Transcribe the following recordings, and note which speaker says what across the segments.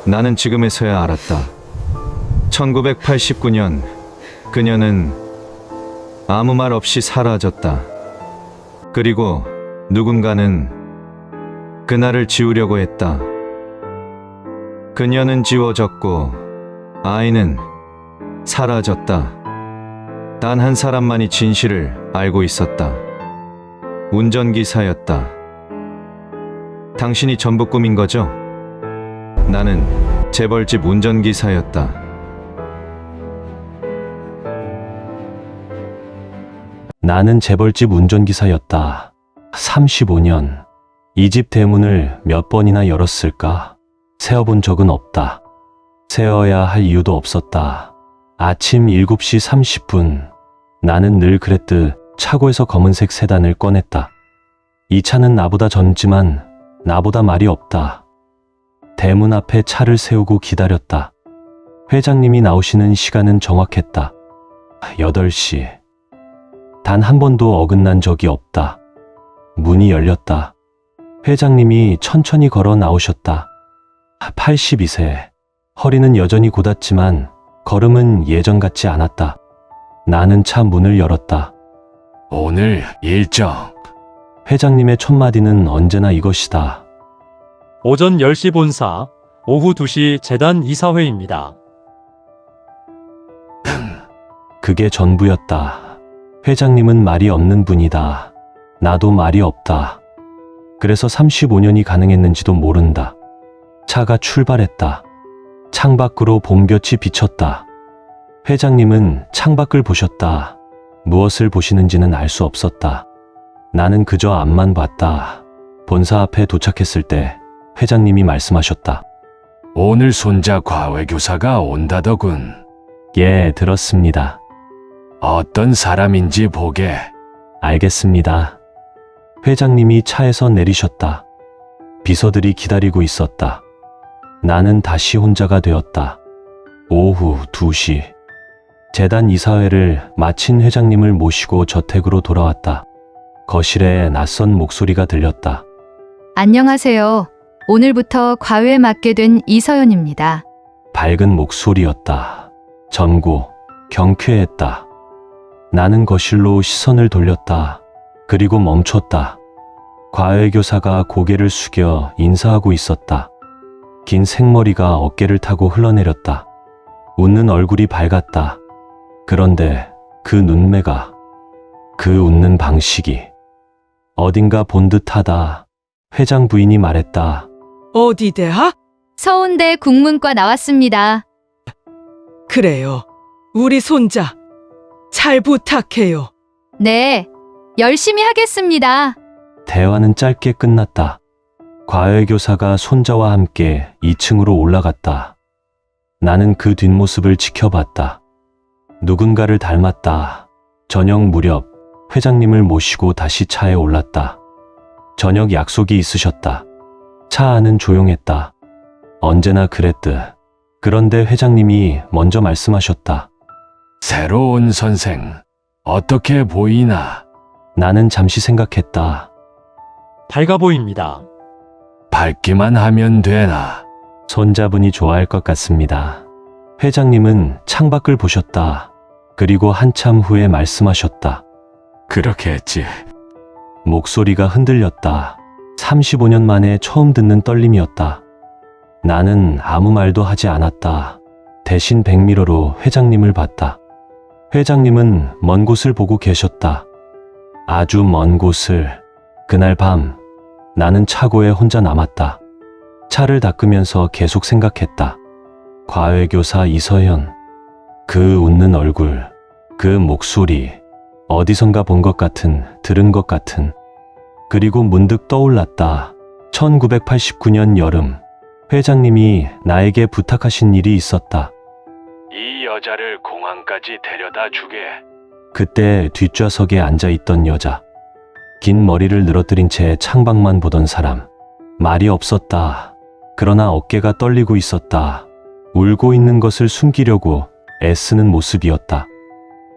Speaker 1: 나는 지금에서야 알았다. 1989년 그녀는 아무 말 없이 사라졌다. 그리고 누군가는 그날을 지우려고 했다. 그녀는 지워졌고 아이는 사라졌다. 단 한 사람만이 진실을 알고 있었다. 운전기사였다. 당신이 전부 꿈인 거죠? 나는 재벌집 운전기사였다.
Speaker 2: 나는 재벌집 운전기사였다. 35년. 이 집 대문을 몇 번이나 열었을까? 세어본 적은 없다. 세어야 할 이유도 없었다. 아침 7시 30분. 나는 늘 그랬듯 차고에서 검은색 세단을 꺼냈다. 이 차는 나보다 젊지만 나보다 말이 없다. 대문 앞에 차를 세우고 기다렸다. 회장님이 나오시는 시간은 정확했다. 8시. 단 한 번도 어긋난 적이 없다. 문이 열렸다. 회장님이 천천히 걸어 나오셨다. 82세. 허리는 여전히 곧았지만 걸음은 예전 같지 않았다. 나는 차 문을 열었다.
Speaker 3: 오늘 일정.
Speaker 2: 회장님의 첫마디는 언제나 이것이다.
Speaker 4: 오전 10시 본사, 오후 2시 재단 이사회입니다.
Speaker 2: 그게 전부였다. 회장님은 말이 없는 분이다. 나도 말이 없다. 그래서 35년이 가능했는지도 모른다. 차가 출발했다. 창밖으로 봄볕이 비쳤다. 회장님은 창밖을 보셨다. 무엇을 보시는지는 알 수 없었다. 나는 그저 앞만 봤다. 본사 앞에 도착했을 때 회장님이 말씀하셨다.
Speaker 3: 오늘 손자 과외교사가 온다더군.
Speaker 2: 예, 들었습니다.
Speaker 3: 어떤 사람인지 보게.
Speaker 2: 알겠습니다. 회장님이 차에서 내리셨다. 비서들이 기다리고 있었다. 나는 다시 혼자가 되었다. 오후 2시. 재단 이사회를 마친 회장님을 모시고 저택으로 돌아왔다. 거실에 낯선 목소리가 들렸다.
Speaker 5: 안녕하세요. 오늘부터 과외 맡게 된 이서연입니다.
Speaker 2: 밝은 목소리였다. 젊고 경쾌했다. 나는 거실로 시선을 돌렸다. 그리고 멈췄다. 과외교사가 고개를 숙여 인사하고 있었다. 긴 생머리가 어깨를 타고 흘러내렸다. 웃는 얼굴이 밝았다. 그런데 그 눈매가, 그 웃는 방식이 어딘가 본 듯하다. 회장 부인이 말했다.
Speaker 6: 어디 대학?
Speaker 5: 서운대 국문과 나왔습니다.
Speaker 6: 그래요. 우리 손자. 잘 부탁해요.
Speaker 5: 네, 열심히 하겠습니다.
Speaker 2: 대화는 짧게 끝났다. 과외교사가 손자와 함께 2층으로 올라갔다. 나는 그 뒷모습을 지켜봤다. 누군가를 닮았다. 저녁 무렵 회장님을 모시고 다시 차에 올랐다. 저녁 약속이 있으셨다. 차 안은 조용했다. 언제나 그랬듯. 그런데 회장님이 먼저 말씀하셨다.
Speaker 3: 새로운 선생, 어떻게 보이나?
Speaker 2: 나는 잠시 생각했다.
Speaker 4: 밝아 보입니다.
Speaker 3: 밝기만 하면 되나?
Speaker 2: 손자분이 좋아할 것 같습니다. 회장님은 창밖을 보셨다. 그리고 한참 후에 말씀하셨다.
Speaker 3: 그렇게 했지.
Speaker 2: 목소리가 흔들렸다. 35년 만에 처음 듣는 떨림이었다. 나는 아무 말도 하지 않았다. 대신 백미러로 회장님을 봤다. 회장님은 먼 곳을 보고 계셨다. 아주 먼 곳을. 그날 밤 나는 차고에 혼자 남았다. 차를 닦으면서 계속 생각했다. 과외교사 이서연. 그 웃는 얼굴, 그 목소리, 어디선가 본 것 같은, 들은 것 같은. 그리고 문득 떠올랐다. 1989년 여름, 회장님이 나에게 부탁하신 일이 있었다.
Speaker 3: 이 여자를 공항까지 데려다 주게.
Speaker 2: 그때 뒷좌석에 앉아있던 여자. 긴 머리를 늘어뜨린 채 창밖만 보던 사람. 말이 없었다. 그러나 어깨가 떨리고 있었다. 울고 있는 것을 숨기려고 애쓰는 모습이었다.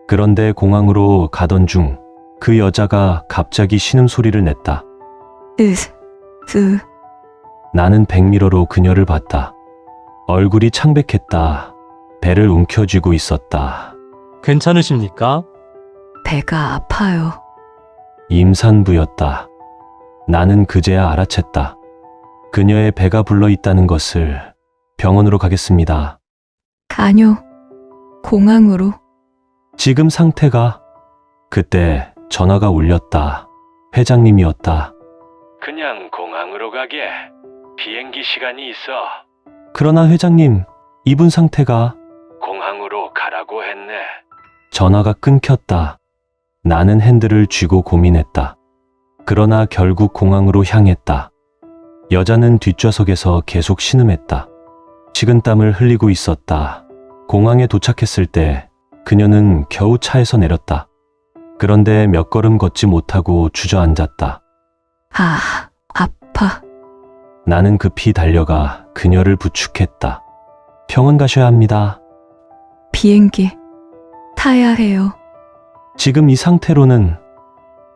Speaker 2: 그런데 공항으로 가던 중 그 여자가 갑자기 신음소리를 냈다. 나는 백미러로 그녀를 봤다. 얼굴이 창백했다. 배를 움켜쥐고 있었다.
Speaker 4: 괜찮으십니까?
Speaker 7: 배가 아파요.
Speaker 2: 임산부였다. 나는 그제야 알아챘다. 그녀의 배가 불러 있다는 것을. 병원으로 가겠습니다.
Speaker 7: 아니요. 공항으로.
Speaker 2: 지금 상태가. 그때 전화가 울렸다. 회장님이었다.
Speaker 3: 그냥 공항으로 가게. 비행기 시간이 있어.
Speaker 2: 그러나 회장님, 이분 상태가.
Speaker 3: 공항으로 가라고 했네.
Speaker 2: 전화가 끊겼다. 나는 핸들을 쥐고 고민했다. 그러나 결국 공항으로 향했다. 여자는 뒷좌석에서 계속 신음했다. 식은땀을 흘리고 있었다. 공항에 도착했을 때 그녀는 겨우 차에서 내렸다. 그런데 몇 걸음 걷지 못하고 주저앉았다.
Speaker 7: 아, 아파.
Speaker 2: 나는 급히 달려가 그녀를 부축했다. 병원 가셔야 합니다.
Speaker 7: 비행기 타야 해요.
Speaker 2: 지금 이 상태로는.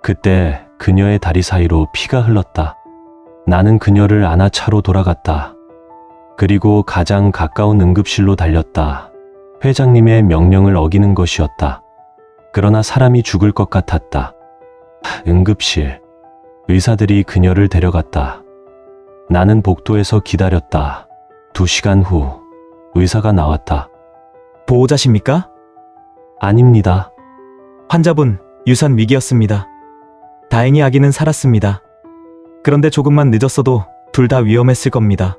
Speaker 2: 그때 그녀의 다리 사이로 피가 흘렀다. 나는 그녀를 안아 차로 돌아갔다. 그리고 가장 가까운 응급실로 달렸다. 회장님의 명령을 어기는 것이었다. 그러나 사람이 죽을 것 같았다. 응급실. 의사들이 그녀를 데려갔다. 나는 복도에서 기다렸다. 2시간 후 의사가 나왔다.
Speaker 8: 보호자십니까?
Speaker 2: 아닙니다.
Speaker 8: 환자분, 유산 위기였습니다. 다행히 아기는 살았습니다. 그런데 조금만 늦었어도 둘 다 위험했을 겁니다.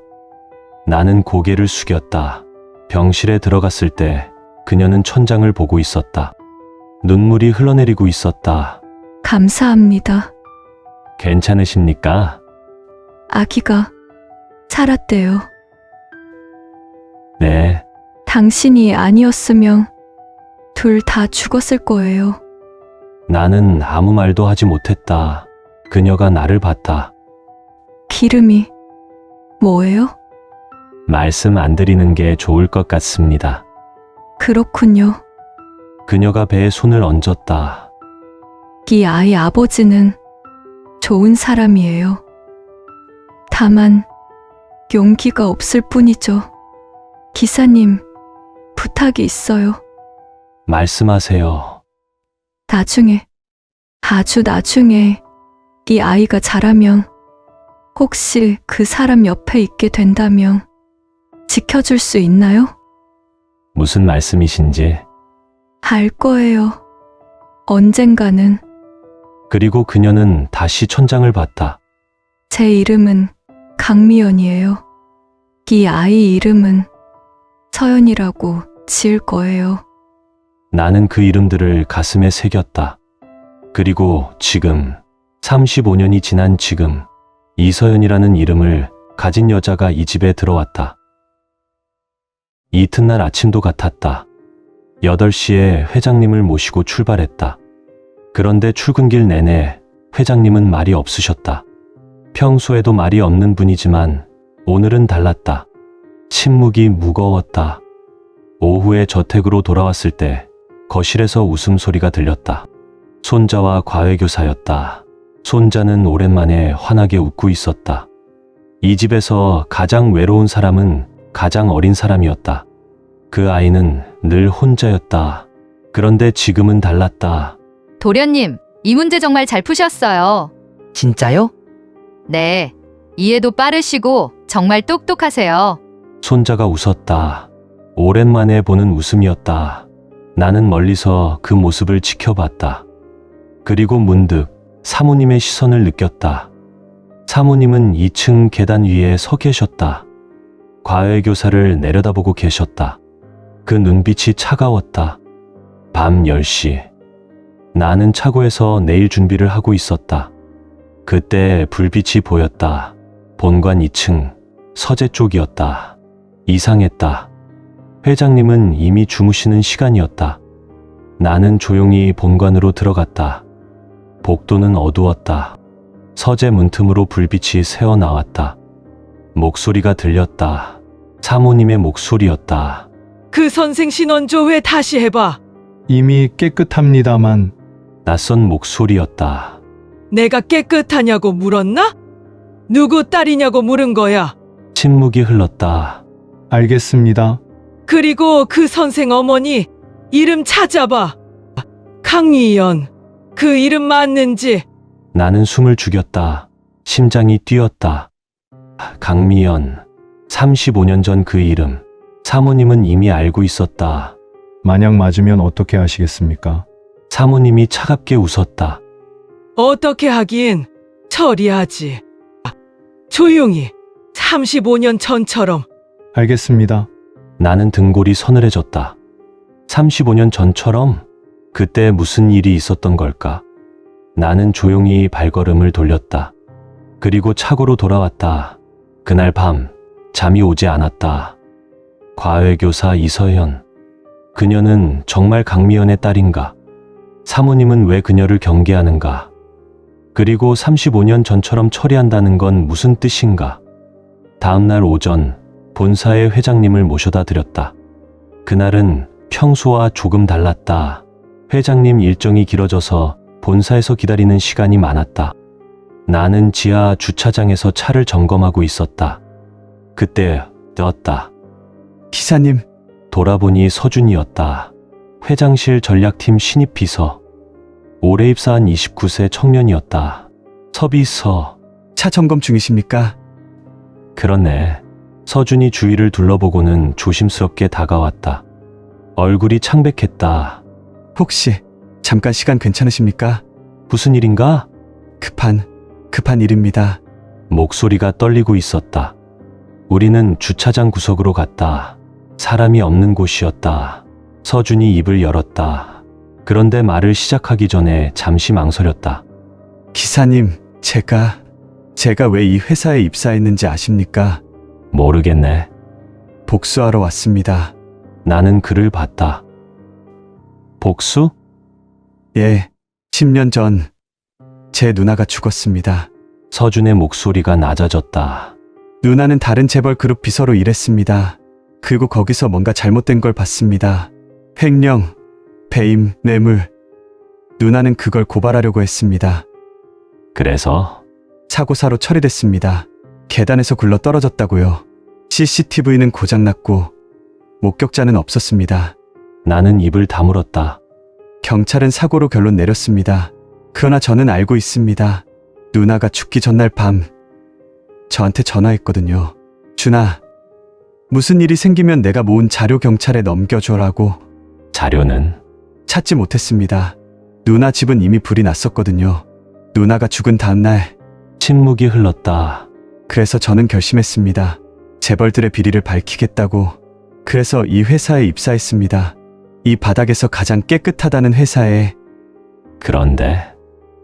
Speaker 2: 나는 고개를 숙였다. 병실에 들어갔을 때 그녀는 천장을 보고 있었다. 눈물이 흘러내리고 있었다.
Speaker 7: 감사합니다.
Speaker 2: 괜찮으십니까?
Speaker 7: 아기가 살았대요.
Speaker 2: 네.
Speaker 7: 당신이 아니었으면 둘 다 죽었을 거예요.
Speaker 2: 나는 아무 말도 하지 못했다. 그녀가 나를 봤다.
Speaker 7: 기름이 뭐예요?
Speaker 2: 말씀 안 드리는 게 좋을 것 같습니다.
Speaker 7: 그렇군요.
Speaker 2: 그녀가 배에 손을 얹었다.
Speaker 7: 이 아이 아버지는 좋은 사람이에요. 다만 용기가 없을 뿐이죠. 기사님, 부탁이 있어요.
Speaker 2: 말씀하세요.
Speaker 7: 나중에, 아주 나중에 이 아이가 자라면 혹시 그 사람 옆에 있게 된다면 지켜줄 수 있나요?
Speaker 2: 무슨 말씀이신지.
Speaker 7: 알 거예요. 언젠가는.
Speaker 2: 그리고 그녀는 다시 천장을 봤다.
Speaker 7: 제 이름은 강미연이에요. 이 아이 이름은 서연이라고 지을 거예요.
Speaker 2: 나는 그 이름들을 가슴에 새겼다. 그리고 지금 35년이 지난 지금 이서연이라는 이름을 가진 여자가 이 집에 들어왔다. 이튿날 아침도 같았다. 8시에 회장님을 모시고 출발했다. 그런데 출근길 내내 회장님은 말이 없으셨다. 평소에도 말이 없는 분이지만 오늘은 달랐다. 침묵이 무거웠다. 오후에 저택으로 돌아왔을 때 거실에서 웃음소리가 들렸다. 손자와 과외교사였다. 손자는 오랜만에 환하게 웃고 있었다. 이 집에서 가장 외로운 사람은 가장 어린 사람이었다. 그 아이는 늘 혼자였다. 그런데 지금은 달랐다.
Speaker 5: 도련님, 이 문제 정말 잘 푸셨어요.
Speaker 9: 진짜요?
Speaker 5: 네. 이해도 빠르시고 정말 똑똑하세요.
Speaker 2: 손자가 웃었다. 오랜만에 보는 웃음이었다. 나는 멀리서 그 모습을 지켜봤다. 그리고 문득 사모님의 시선을 느꼈다. 사모님은 2층 계단 위에 서 계셨다. 과외교사를 내려다보고 계셨다. 그 눈빛이 차가웠다. 밤 10시. 나는 차고에서 내일 준비를 하고 있었다. 그때 불빛이 보였다. 본관 2층, 서재 쪽이었다. 이상했다. 회장님은 이미 주무시는 시간이었다. 나는 조용히 본관으로 들어갔다. 복도는 어두웠다. 서재 문틈으로 불빛이 새어나왔다. 목소리가 들렸다. 사모님의 목소리였다.
Speaker 6: 그 선생 신원조 왜 다시 해봐?
Speaker 10: 이미 깨끗합니다만.
Speaker 2: 낯선 목소리였다.
Speaker 6: 내가 깨끗하냐고 물었나? 누구 딸이냐고 물은 거야.
Speaker 2: 침묵이 흘렀다.
Speaker 10: 알겠습니다.
Speaker 6: 그리고 그 선생 어머니 이름 찾아봐. 강미연. 그 이름 맞는지.
Speaker 2: 나는 숨을 죽였다. 심장이 뛰었다. 강미연. 35년 전 그 이름. 사모님은 이미 알고 있었다.
Speaker 10: 만약 맞으면 어떻게 하시겠습니까?
Speaker 2: 사모님이 차갑게 웃었다.
Speaker 6: 어떻게 하긴 처리하지. 조용히 35년 전처럼.
Speaker 10: 알겠습니다.
Speaker 2: 나는 등골이 서늘해졌다. 35년 전처럼 그때 무슨 일이 있었던 걸까? 나는 조용히 발걸음을 돌렸다. 그리고 차고로 돌아왔다. 그날 밤 잠이 오지 않았다. 과외교사 이서연. 그녀는 정말 강미연의 딸인가? 사모님은 왜 그녀를 경계하는가? 그리고 35년 전처럼 처리한다는 건 무슨 뜻인가? 다음 날 오전 본사의 회장님을 모셔다 드렸다. 그날은 평소와 조금 달랐다. 회장님 일정이 길어져서 본사에서 기다리는 시간이 많았다. 나는 지하 주차장에서 차를 점검하고 있었다. 그때 떴다.
Speaker 8: 기사님,
Speaker 2: 돌아보니 서준이었다. 회장실 전략팀 신입 비서. 올해 입사한 29세 청년이었다. 서비서.
Speaker 8: 차 점검 중이십니까?
Speaker 2: 그렇네. 서준이 주위를 둘러보고는 조심스럽게 다가왔다. 얼굴이 창백했다.
Speaker 8: 혹시 잠깐 시간 괜찮으십니까?
Speaker 2: 무슨 일인가?
Speaker 8: 급한 일입니다.
Speaker 2: 목소리가 떨리고 있었다. 우리는 주차장 구석으로 갔다. 사람이 없는 곳이었다. 서준이 입을 열었다. 그런데 말을 시작하기 전에 잠시 망설였다.
Speaker 8: 기사님, 제가 왜 이 회사에 입사했는지 아십니까?
Speaker 2: 모르겠네.
Speaker 8: 복수하러 왔습니다.
Speaker 2: 나는 그를 봤다. 복수?
Speaker 8: 예, 10년 전 제 누나가 죽었습니다.
Speaker 2: 서준의 목소리가 낮아졌다.
Speaker 8: 누나는 다른 재벌 그룹 비서로 일했습니다. 그리고 거기서 뭔가 잘못된 걸 봤습니다. 횡령, 배임, 뇌물. 누나는 그걸 고발하려고 했습니다.
Speaker 2: 그래서?
Speaker 8: 사고사로 처리됐습니다. 계단에서 굴러 떨어졌다고요. CCTV는 고장났고 목격자는 없었습니다.
Speaker 2: 나는 입을 다물었다.
Speaker 8: 경찰은 사고로 결론 내렸습니다. 그러나 저는 알고 있습니다. 누나가 죽기 전날 밤 저한테 전화했거든요. 준아, 무슨 일이 생기면 내가 모은 자료 경찰에 넘겨줘라고.
Speaker 2: 자료는?
Speaker 8: 찾지 못했습니다. 누나 집은 이미 불이 났었거든요. 누나가 죽은 다음날.
Speaker 2: 침묵이 흘렀다.
Speaker 8: 그래서 저는 결심했습니다. 재벌들의 비리를 밝히겠다고. 그래서 이 회사에 입사했습니다. 이 바닥에서 가장 깨끗하다는 회사에.
Speaker 2: 그런데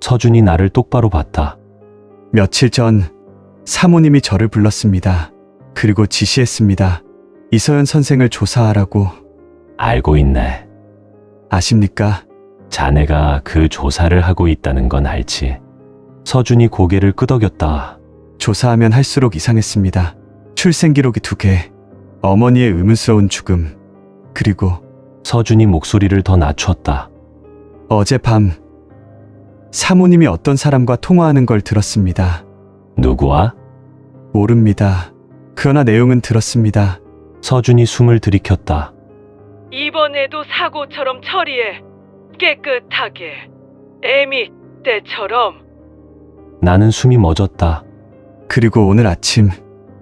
Speaker 2: 서준이 나를 똑바로 봤다.
Speaker 8: 며칠 전 사모님이 저를 불렀습니다. 그리고 지시했습니다. 이서연 선생을 조사하라고.
Speaker 2: 알고 있네.
Speaker 8: 아십니까?
Speaker 2: 자네가 그 조사를 하고 있다는 건 알지. 서준이 고개를 끄덕였다.
Speaker 8: 조사하면 할수록 이상했습니다. 출생 기록이 2개, 어머니의 의문스러운 죽음, 그리고
Speaker 2: 서준이 목소리를 더 낮췄다.
Speaker 8: 어젯밤 사모님이 어떤 사람과 통화하는 걸 들었습니다.
Speaker 2: 누구와?
Speaker 8: 모릅니다. 그러나 내용은 들었습니다.
Speaker 2: 서준이 숨을 들이켰다.
Speaker 6: 이번에도 사고처럼 처리해. 깨끗하게. 애미 때처럼.
Speaker 2: 나는 숨이 멎었다.
Speaker 8: 그리고 오늘 아침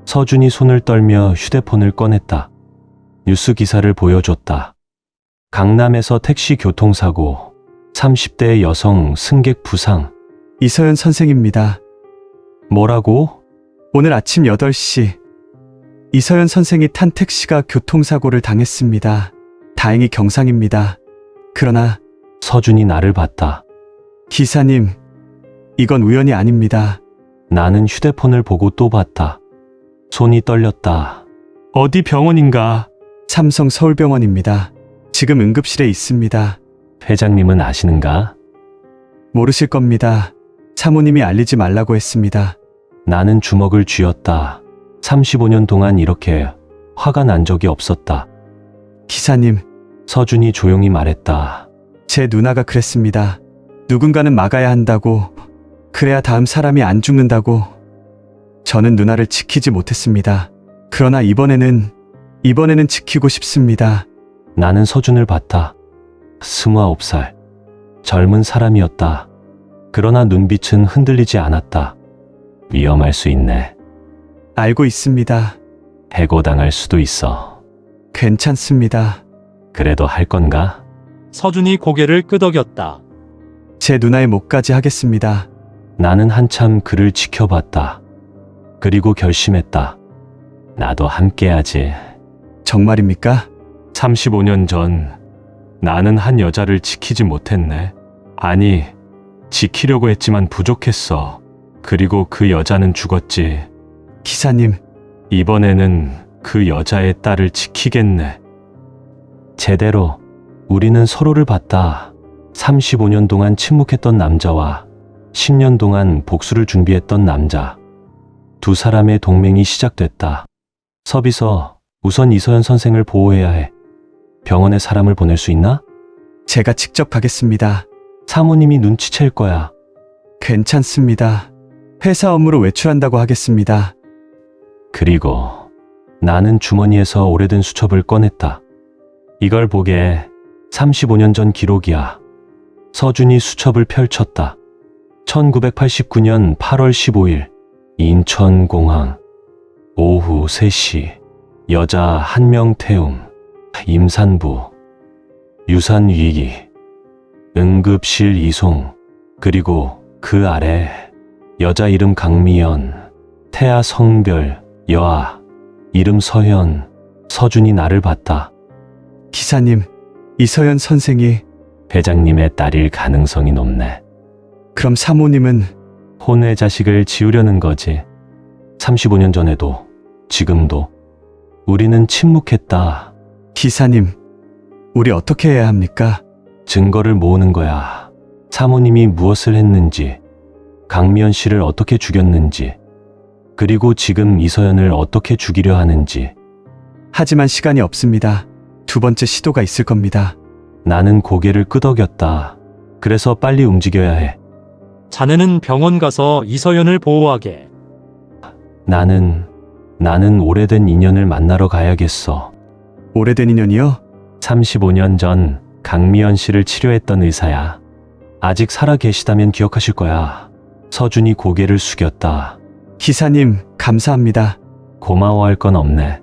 Speaker 2: 서준이 손을 떨며 휴대폰을 꺼냈다. 뉴스 기사를 보여줬다. 강남에서 택시 교통사고, 30대 여성 승객 부상.
Speaker 8: 이서연 선생입니다.
Speaker 2: 뭐라고?
Speaker 8: 오늘 아침 8시 이서연 선생이 탄 택시가 교통사고를 당했습니다. 다행히 경상입니다. 그러나
Speaker 2: 서준이 나를 봤다.
Speaker 8: 기사님, 이건 우연이 아닙니다.
Speaker 2: 나는 휴대폰을 보고 또 봤다. 손이 떨렸다. 어디 병원인가?
Speaker 8: 삼성 서울병원입니다. 지금 응급실에 있습니다.
Speaker 2: 회장님은 아시는가?
Speaker 8: 모르실 겁니다. 사모님이 알리지 말라고 했습니다.
Speaker 2: 나는 주먹을 쥐었다. 35년 동안 이렇게 화가 난 적이 없었다.
Speaker 8: 기사님,
Speaker 2: 서준이 조용히 말했다.
Speaker 8: 제 누나가 그랬습니다. 누군가는 막아야 한다고. 그래야 다음 사람이 안 죽는다고. 저는 누나를 지키지 못했습니다. 그러나 이번에는 이번에는 지키고 싶습니다.
Speaker 2: 나는 서준을 봤다. 29살. 젊은 사람이었다. 그러나 눈빛은 흔들리지 않았다. 위험할 수 있네.
Speaker 8: 알고 있습니다.
Speaker 2: 해고당할 수도 있어.
Speaker 8: 괜찮습니다.
Speaker 2: 그래도 할 건가?
Speaker 4: 서준이 고개를 끄덕였다.
Speaker 8: 제 누나의 목까지 하겠습니다.
Speaker 2: 나는 한참 그를 지켜봤다. 그리고 결심했다. 나도 함께하지.
Speaker 8: 정말입니까?
Speaker 2: 35년 전 나는 한 여자를 지키지 못했네. 아니, 지키려고 했지만 부족했어. 그리고 그 여자는 죽었지.
Speaker 8: 기사님,
Speaker 2: 이번에는 그 여자의 딸을 지키겠네. 제대로 우리는 서로를 봤다. 35년 동안 침묵했던 남자와 10년 동안 복수를 준비했던 남자. 두 사람의 동맹이 시작됐다. 서비서, 우선 이서연 선생을 보호해야 해. 병원에 사람을 보낼 수 있나?
Speaker 8: 제가 직접 가겠습니다.
Speaker 2: 사모님이 눈치챌 거야.
Speaker 8: 괜찮습니다. 회사 업무로 외출한다고 하겠습니다.
Speaker 2: 그리고 나는 주머니에서 오래된 수첩을 꺼냈다. 이걸 보게. 35년 전 기록이야. 서준이 수첩을 펼쳤다. 1989년 8월 15일 인천공항 오후 3시 여자 1명 태움 임산부 유산 위기 응급실 이송 그리고 그 아래 여자 이름 강미연 태아 성별 여아 이름 서현 서준이 나를 봤다.
Speaker 8: 기사님, 이서연 선생이
Speaker 2: 회장님의 딸일 가능성이 높네.
Speaker 8: 그럼 사모님은
Speaker 2: 혼의 자식을 지우려는 거지. 35년 전에도 지금도 우리는 침묵했다.
Speaker 8: 기사님, 우리 어떻게 해야 합니까?
Speaker 2: 증거를 모으는 거야. 사모님이 무엇을 했는지, 강미연 씨를 어떻게 죽였는지, 그리고 지금 이서연을 어떻게 죽이려 하는지.
Speaker 8: 하지만 시간이 없습니다. 두 번째 시도가 있을 겁니다.
Speaker 2: 나는 고개를 끄덕였다. 그래서 빨리 움직여야 해.
Speaker 4: 자네는 병원 가서 이서연을 보호하게.
Speaker 2: 나는 오래된 인연을 만나러 가야겠어.
Speaker 8: 오래된 인연이요?
Speaker 2: 35년 전 강미연 씨를 치료했던 의사야. 아직 살아 계시다면 기억하실 거야. 서준이 고개를 숙였다.
Speaker 8: 기사님, 감사합니다.
Speaker 2: 고마워할 건 없네.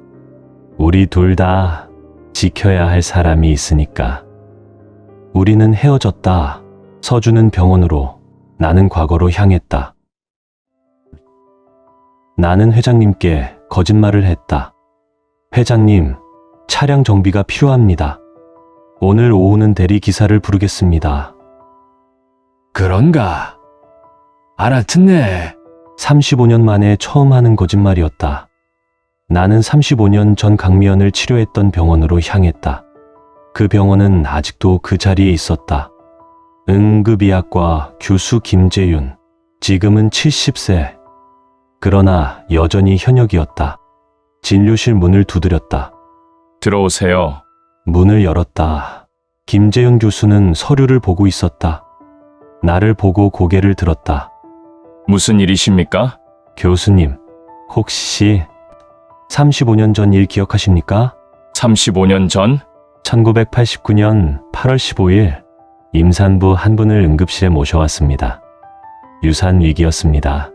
Speaker 2: 우리 둘 다 지켜야 할 사람이 있으니까. 우리는 헤어졌다. 서준은 병원으로, 나는 과거로 향했다. 나는 회장님께 거짓말을 했다. 회장님, 차량 정비가 필요합니다. 오늘 오후는 대리 기사를 부르겠습니다.
Speaker 3: 그런가? 알아듣네.
Speaker 2: 35년 만에 처음 하는 거짓말이었다. 나는 35년 전 강미연을 치료했던 병원으로 향했다. 그 병원은 아직도 그 자리에 있었다. 응급의학과 교수 김재윤, 지금은 70세. 그러나 여전히 현역이었다. 진료실 문을 두드렸다.
Speaker 3: 들어오세요.
Speaker 2: 문을 열었다. 김재윤 교수는 서류를 보고 있었다. 나를 보고 고개를 들었다.
Speaker 3: 무슨 일이십니까?
Speaker 2: 교수님, 혹시 35년 전 일 기억하십니까?
Speaker 3: 35년 전?
Speaker 2: 1989년 8월 15일 임산부 한 분을 응급실에 모셔왔습니다. 유산 위기였습니다.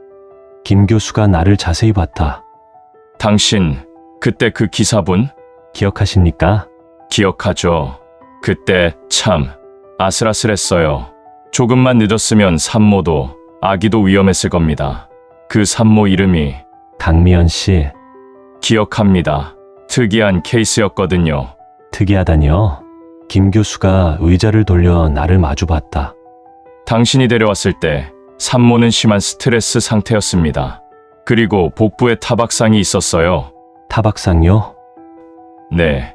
Speaker 2: 김 교수가 나를 자세히 봤다.
Speaker 3: 당신, 그때 그 기사분?
Speaker 2: 기억하십니까?
Speaker 3: 기억하죠. 그때 참 아슬아슬했어요. 조금만 늦었으면 산모도 아기도 위험했을 겁니다. 그 산모 이름이
Speaker 2: 강미연 씨.
Speaker 3: 기억합니다. 특이한 케이스였거든요.
Speaker 2: 특이하다니요? 김 교수가 의자를 돌려 나를 마주봤다.
Speaker 3: 당신이 데려왔을 때 산모는 심한 스트레스 상태였습니다. 그리고 복부에 타박상이 있었어요.
Speaker 2: 타박상요?
Speaker 3: 네,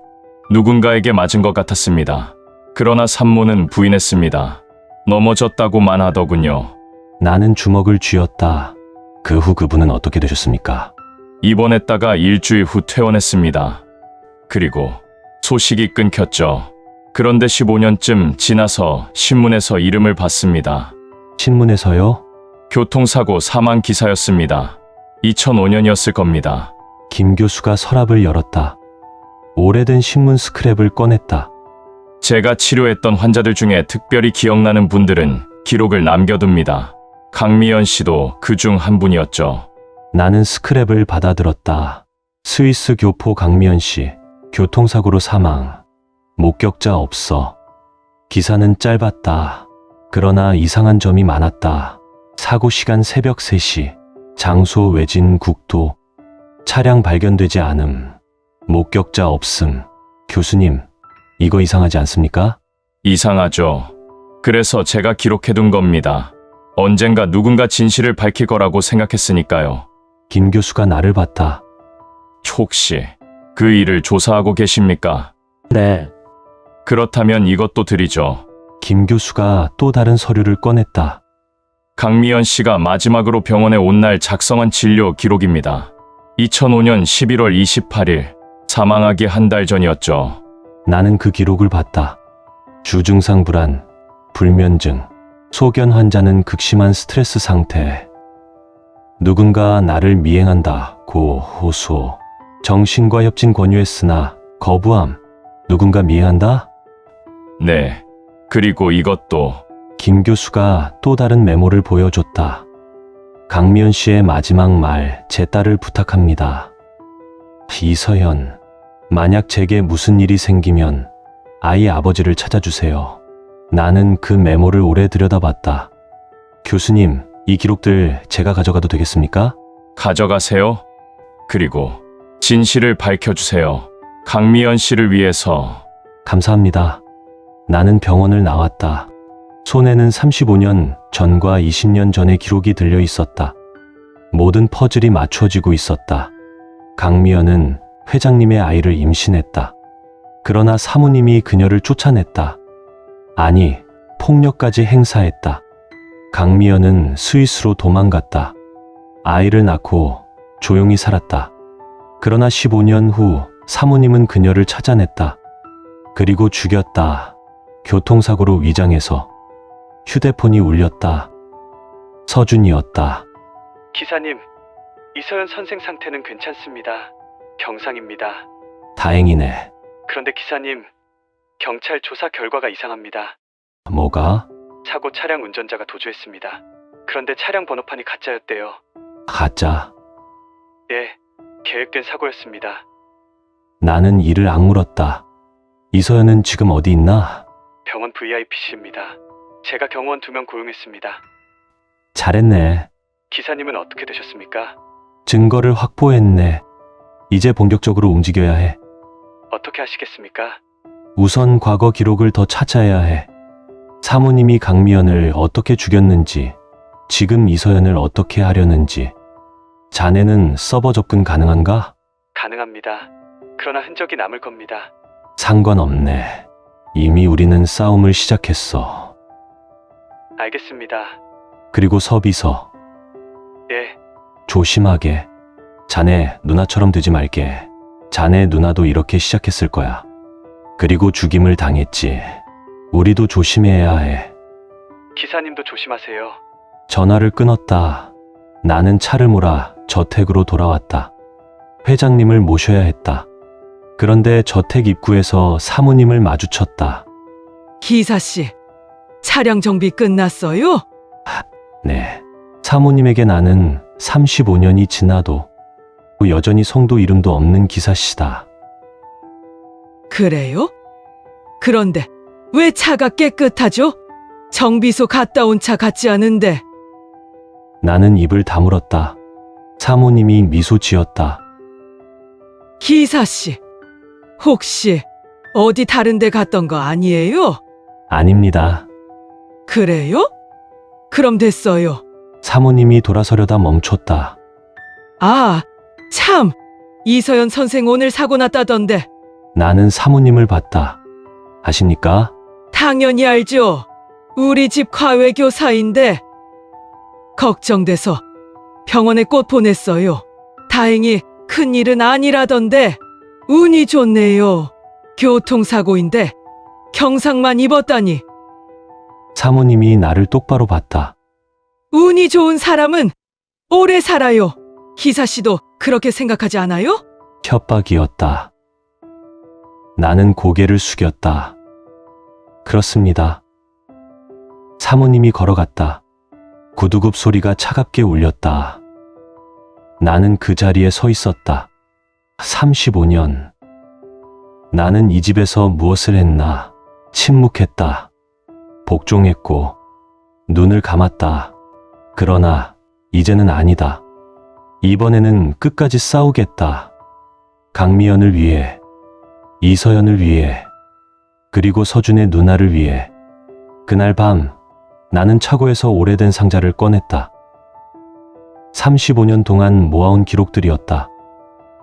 Speaker 3: 누군가에게 맞은 것 같았습니다. 그러나 산모는 부인했습니다. 넘어졌다고만 하더군요.
Speaker 2: 나는 주먹을 쥐었다. 그 후 그분은 어떻게 되셨습니까?
Speaker 3: 입원했다가 일주일 후 퇴원했습니다. 그리고 소식이 끊겼죠. 그런데 15년쯤 지나서 신문에서 이름을 봤습니다.
Speaker 2: 신문에서요?
Speaker 3: 교통사고 사망 기사였습니다. 2005년이었을 겁니다.
Speaker 2: 김 교수가 서랍을 열었다. 오래된 신문 스크랩을 꺼냈다.
Speaker 9: 제가 치료했던 환자들 중에 특별히 기억나는 분들은 기록을 남겨둡니다. 강미연 씨도 그 중 한 분이었죠.
Speaker 2: 나는 스크랩을 받아들었다. 스위스 교포 강미연 씨, 교통사고로 사망. 목격자 없어. 기사는 짧았다. 그러나 이상한 점이 많았다. 사고 시간 새벽 3시, 장소 외진 국도, 차량 발견되지 않음, 목격자 없음. 교수님, 이거 이상하지 않습니까?
Speaker 9: 이상하죠. 그래서 제가 기록해둔 겁니다. 언젠가 누군가 진실을 밝힐 거라고 생각했으니까요.
Speaker 2: 김 교수가 나를 봤다.
Speaker 9: 혹시 그 일을 조사하고 계십니까?
Speaker 4: 네.
Speaker 9: 그렇다면 이것도 드리죠.
Speaker 2: 김 교수가 또 다른 서류를 꺼냈다.
Speaker 9: 강미연 씨가 마지막으로 병원에 온 날 작성한 진료 기록입니다. 2005년 11월 28일, 사망하기 한 달 전이었죠.
Speaker 2: 나는 그 기록을 봤다. 주증상 불안, 불면증, 소견 환자는 극심한 스트레스 상태. 누군가 나를 미행한다고 호소. 정신과 협진 권유했으나 거부함. 누군가 미행한다?
Speaker 9: 네. 그리고 이것도
Speaker 2: 김 교수가 또 다른 메모를 보여줬다. 강미연 씨의 마지막 말, 제 딸을 부탁합니다. 이서연, 만약 제게 무슨 일이 생기면 아이 아버지를 찾아주세요. 나는 그 메모를 오래 들여다봤다. 교수님, 이 기록들 제가 가져가도 되겠습니까?
Speaker 9: 가져가세요. 그리고 진실을 밝혀주세요. 강미연 씨를 위해서.
Speaker 2: 감사합니다. 나는 병원을 나왔다. 손에는 35년 전과 20년 전의 기록이 들려 있었다. 모든 퍼즐이 맞춰지고 있었다. 강미연은 회장님의 아이를 임신했다. 그러나 사모님이 그녀를 쫓아냈다. 아니, 폭력까지 행사했다. 강미연은 스위스로 도망갔다. 아이를 낳고 조용히 살았다. 그러나 15년 후 사모님은 그녀를 찾아냈다. 그리고 죽였다. 교통사고로 위장해서. 휴대폰이 울렸다. 서준이었다.
Speaker 8: 기사님, 이서연 선생 상태는 괜찮습니다. 정상입니다.
Speaker 2: 다행이네.
Speaker 8: 그런데 기사님, 경찰 조사 결과가 이상합니다.
Speaker 2: 뭐가?
Speaker 8: 사고 차량 운전자가 도주했습니다. 그런데 차량 번호판이 가짜였대요.
Speaker 2: 가짜.
Speaker 8: 예, 계획된 사고였습니다.
Speaker 2: 나는 이를 악물었다. 이서연은 지금 어디 있나?
Speaker 8: 병원 VIPC입니다. 제가 경호원 2명 고용했습니다.
Speaker 2: 잘했네.
Speaker 8: 기사님은 어떻게 되셨습니까?
Speaker 2: 증거를 확보했네. 이제 본격적으로 움직여야 해.
Speaker 8: 어떻게 하시겠습니까?
Speaker 2: 우선 과거 기록을 더 찾아야 해. 사모님이 강미연을 어떻게 죽였는지, 지금 이서연을 어떻게 하려는지. 자네는 서버 접근 가능한가?
Speaker 8: 가능합니다. 그러나 흔적이 남을 겁니다.
Speaker 2: 상관없네. 이미 우리는 싸움을 시작했어.
Speaker 8: 알겠습니다.
Speaker 2: 그리고 서비서.
Speaker 8: 예,
Speaker 2: 조심하게. 자네 누나처럼 되지 말게. 자네 누나도 이렇게 시작했을 거야. 그리고 죽임을 당했지. 우리도 조심해야 해.
Speaker 8: 기사님도 조심하세요.
Speaker 2: 전화를 끊었다. 나는 차를 몰아 저택으로 돌아왔다. 회장님을 모셔야 했다. 그런데 저택 입구에서 사모님을 마주쳤다.
Speaker 6: 기사씨, 차량 정비 끝났어요?
Speaker 2: 네. 사모님에게 나는 35년이 지나도 여전히 성도 이름도 없는 기사씨다.
Speaker 6: 그래요? 그런데 왜 차가 깨끗하죠? 정비소 갔다 온 차 같지 않은데.
Speaker 2: 나는 입을 다물었다. 사모님이 미소 지었다.
Speaker 6: 기사씨, 혹시 어디 다른 데 갔던 거 아니에요?
Speaker 2: 아닙니다.
Speaker 6: 그래요? 그럼 됐어요.
Speaker 2: 사모님이 돌아서려다 멈췄다.
Speaker 6: 아, 참! 이서연 선생 오늘 사고 났다던데.
Speaker 2: 나는 사모님을 봤다. 아십니까?
Speaker 6: 당연히 알죠. 우리 집 과외교사인데. 걱정돼서 병원에 꽃 보냈어요. 다행히 큰일은 아니라던데. 운이 좋네요. 교통사고인데 경상만 입었다니.
Speaker 2: 사모님이 나를 똑바로 봤다.
Speaker 6: 운이 좋은 사람은 오래 살아요. 기사씨도 그렇게 생각하지 않아요?
Speaker 2: 협박이었다. 나는 고개를 숙였다. 그렇습니다. 사모님이 걸어갔다. 구두굽 소리가 차갑게 울렸다. 나는 그 자리에 서 있었다. 35년. 나는 이 집에서 무엇을 했나? 침묵했다. 복종했고, 눈을 감았다. 그러나, 이제는 아니다. 이번에는 끝까지 싸우겠다. 강미연을 위해, 이서연을 위해, 그리고 서준의 누나를 위해. 그날 밤, 나는 차고에서 오래된 상자를 꺼냈다. 35년 동안 모아온 기록들이었다.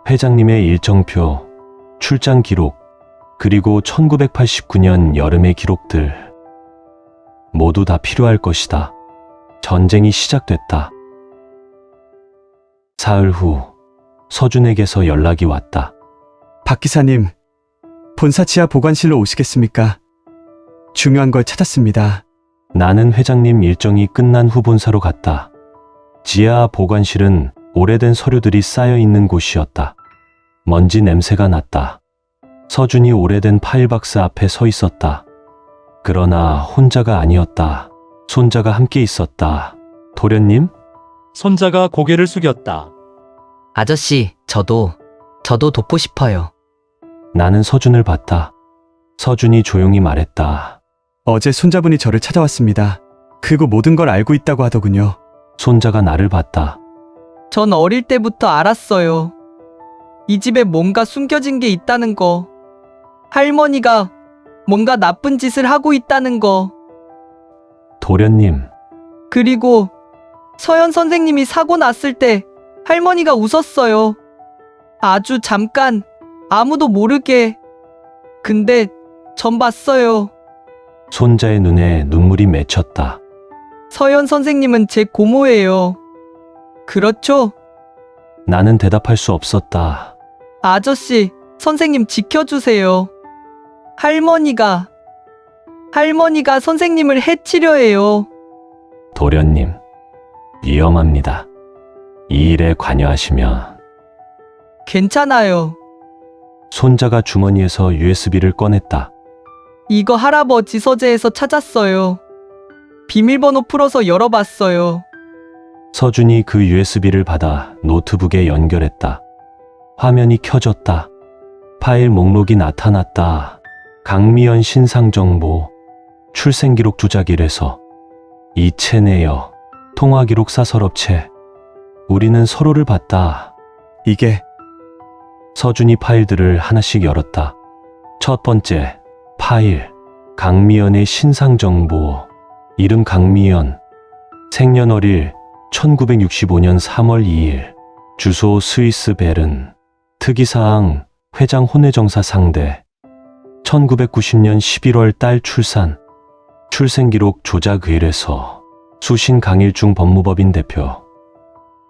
Speaker 2: 회장님의 일정표, 출장 기록, 그리고 1989년 여름의 기록들. 모두 다 필요할 것이다. 전쟁이 시작됐다. 사흘 후, 서준에게서 연락이 왔다.
Speaker 8: 박 기사님, 본사 지하 보관실로 오시겠습니까? 중요한 걸 찾았습니다.
Speaker 2: 나는 회장님 일정이 끝난 후 본사로 갔다. 지하 보관실은 오래된 서류들이 쌓여 있는 곳이었다. 먼지 냄새가 났다. 서준이 오래된 파일박스 앞에 서 있었다. 그러나 혼자가 아니었다. 손자가 함께 있었다. 도련님?
Speaker 4: 손자가 고개를 숙였다.
Speaker 11: 아저씨, 저도 돕고 싶어요.
Speaker 2: 나는 서준을 봤다. 서준이 조용히 말했다.
Speaker 8: 어제 손자분이 저를 찾아왔습니다. 그리고 모든 걸 알고 있다고 하더군요.
Speaker 2: 손자가 나를 봤다.
Speaker 11: 전 어릴 때부터 알았어요. 이 집에 뭔가 숨겨진 게 있다는 거. 할머니가 뭔가 나쁜 짓을 하고 있다는 거.
Speaker 2: 도련님.
Speaker 11: 그리고 서연 선생님이 사고 났을 때 할머니가 웃었어요. 아주 잠깐, 아무도 모르게. 근데 전 봤어요.
Speaker 2: 손자의 눈에 눈물이 맺혔다.
Speaker 11: 서연 선생님은 제 고모예요. 그렇죠?
Speaker 2: 나는 대답할 수 없었다.
Speaker 11: 아저씨, 선생님 지켜주세요. 할머니가 선생님을 해치려 해요.
Speaker 2: 도련님, 위험합니다. 이 일에 관여하시면.
Speaker 11: 괜찮아요.
Speaker 2: 손자가 주머니에서 USB를 꺼냈다.
Speaker 11: 이거 할아버지 서재에서 찾았어요. 비밀번호 풀어서 열어봤어요.
Speaker 2: 서준이 그 USB를 받아 노트북에 연결했다. 화면이 켜졌다. 파일 목록이 나타났다. 강미연 신상정보, 출생기록 조작일에서 이체내역, 통화기록 사설업체. 우리는 서로를 봤다.
Speaker 8: 이게
Speaker 2: 서준이 파일들을 하나씩 열었다. 첫 번째, 파일. 강미연의 신상정보. 이름 강미연. 생년월일 1965년 3월 2일. 주소 스위스 베른. 특이사항 회장 혼외정사 상대. 1990년 11월 달 출산. 출생기록 조작 의뢰서. 수신 강일중 법무법인 대표.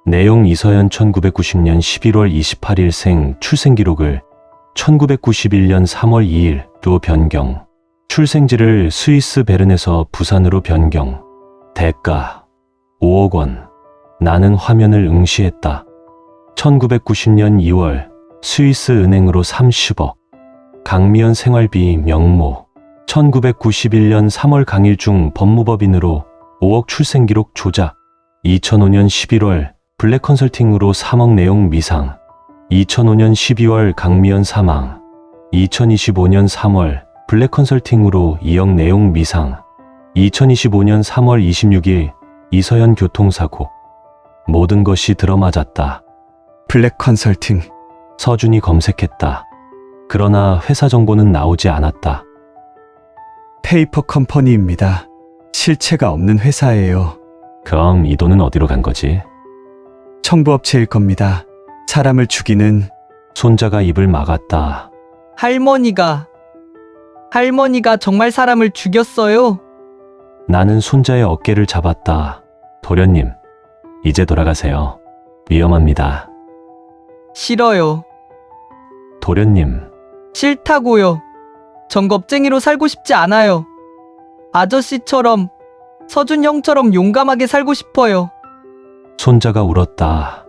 Speaker 2: 내용 이서연 1990년 11월 28일 생 출생기록을 1991년 3월 2일로 변경. 출생지를 스위스 베른에서 부산으로 변경. 대가 5억 원. 나는 화면을 응시했다. 1990년 2월 스위스 은행으로 30억. 강미연 생활비 명모. 1991년 3월 강일중 법무법인으로 5억 출생기록 조작. 2005년 11월 블랙 컨설팅으로 3억 내용 미상. 2005년 12월 강미연 사망. 2025년 3월 블랙 컨설팅으로 2억 내용 미상. 2025년 3월 26일 이서연 교통사고. 모든 것이 들어맞았다.
Speaker 8: 블랙 컨설팅.
Speaker 2: 서준이 검색했다. 그러나 회사 정보는 나오지 않았다.
Speaker 8: 페이퍼 컴퍼니입니다. 실체가 없는 회사예요.
Speaker 2: 그럼 이 돈은 어디로 간 거지?
Speaker 8: 청부업체일 겁니다. 사람을 죽이는.
Speaker 2: 손자가 입을 막았다.
Speaker 11: 할머니가 정말 사람을 죽였어요?
Speaker 2: 나는 손자의 어깨를 잡았다. 도련님, 이제 돌아가세요. 위험합니다.
Speaker 11: 싫어요.
Speaker 2: 도련님.
Speaker 11: 싫다고요. 전 겁쟁이로 살고 싶지 않아요. 아저씨처럼, 서준 형처럼 용감하게 살고 싶어요.
Speaker 2: 손자가 울었다.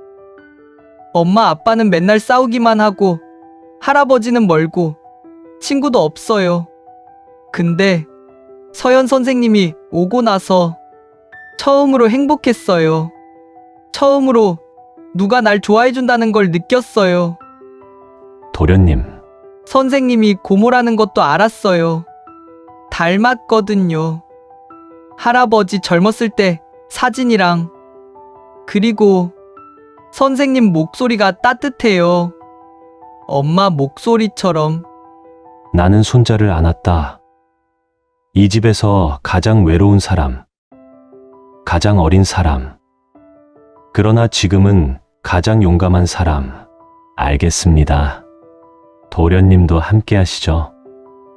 Speaker 11: 엄마 아빠는 맨날 싸우기만 하고 할아버지는 멀고 친구도 없어요. 근데 서연 선생님이 오고 나서 처음으로 행복했어요. 처음으로 누가 날 좋아해준다는 걸 느꼈어요.
Speaker 2: 도련님,
Speaker 11: 선생님이 고모라는 것도 알았어요. 닮았거든요. 할아버지 젊었을 때 사진이랑. 그리고 선생님 목소리가 따뜻해요. 엄마 목소리처럼.
Speaker 2: 나는 손자를 안았다. 이 집에서 가장 외로운 사람, 가장 어린 사람. 그러나 지금은 가장 용감한 사람. 알겠습니다. 도련님도 함께 하시죠.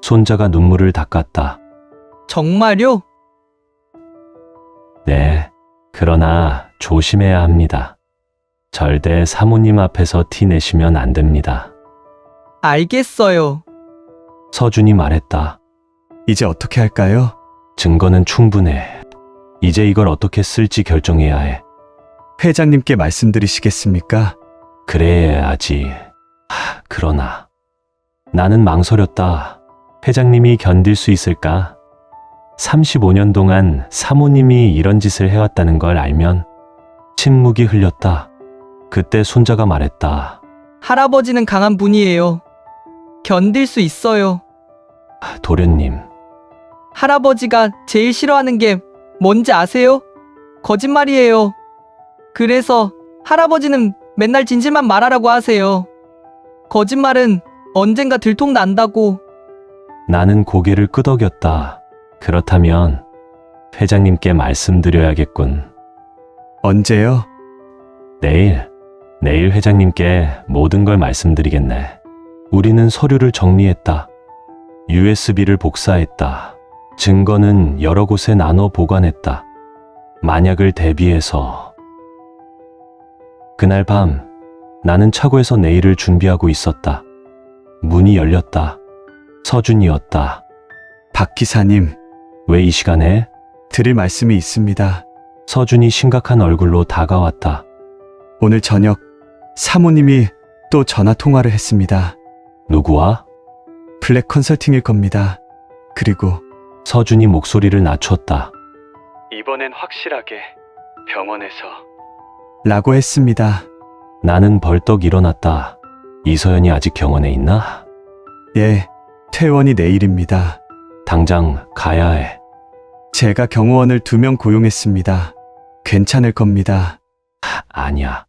Speaker 2: 손자가 눈물을 닦았다.
Speaker 11: 정말요?
Speaker 2: 네, 그러나 조심해야 합니다. 절대 사모님 앞에서 티 내시면 안 됩니다.
Speaker 11: 알겠어요.
Speaker 2: 서준이 말했다.
Speaker 8: 이제 어떻게 할까요?
Speaker 2: 증거는 충분해. 이제 이걸 어떻게 쓸지 결정해야 해.
Speaker 8: 회장님께 말씀드리시겠습니까?
Speaker 2: 그래야지. 그러나 나는 망설였다. 회장님이 견딜 수 있을까? 35년 동안 사모님이 이런 짓을 해왔다는 걸 알면 침묵이 흘렸다. 그때 손자가 말했다.
Speaker 11: 할아버지는 강한 분이에요. 견딜 수 있어요.
Speaker 2: 도련님,
Speaker 11: 할아버지가 제일 싫어하는 게 뭔지 아세요? 거짓말이에요. 그래서 할아버지는 맨날 진실만 말하라고 하세요. 거짓말은 언젠가 들통난다고.
Speaker 2: 나는 고개를 끄덕였다. 그렇다면 회장님께 말씀드려야겠군.
Speaker 8: 언제요?
Speaker 2: 내일 회장님께 모든 걸 말씀드리겠네. 우리는 서류를 정리했다. USB를 복사했다. 증거는 여러 곳에 나눠 보관했다. 만약을 대비해서. 그날 밤 나는 차고에서 내일을 준비하고 있었다. 문이 열렸다. 서준이었다.
Speaker 8: 박 기사님,
Speaker 2: 왜 이 시간에?
Speaker 8: 드릴 말씀이 있습니다.
Speaker 2: 서준이 심각한 얼굴로 다가왔다.
Speaker 8: 오늘 저녁 사모님이 또 전화 통화를 했습니다.
Speaker 2: 누구와?
Speaker 8: 블랙 컨설팅일 겁니다. 그리고
Speaker 2: 서준이 목소리를 낮췄다.
Speaker 12: 이번엔 확실하게 병원에서
Speaker 8: 라고 했습니다.
Speaker 2: 나는 벌떡 일어났다. 이서연이 아직 병원에 있나?
Speaker 8: 예, 퇴원이 내일입니다.
Speaker 2: 당장 가야 해.
Speaker 8: 제가 경호원을 2명 고용했습니다. 괜찮을 겁니다.
Speaker 2: 아니야.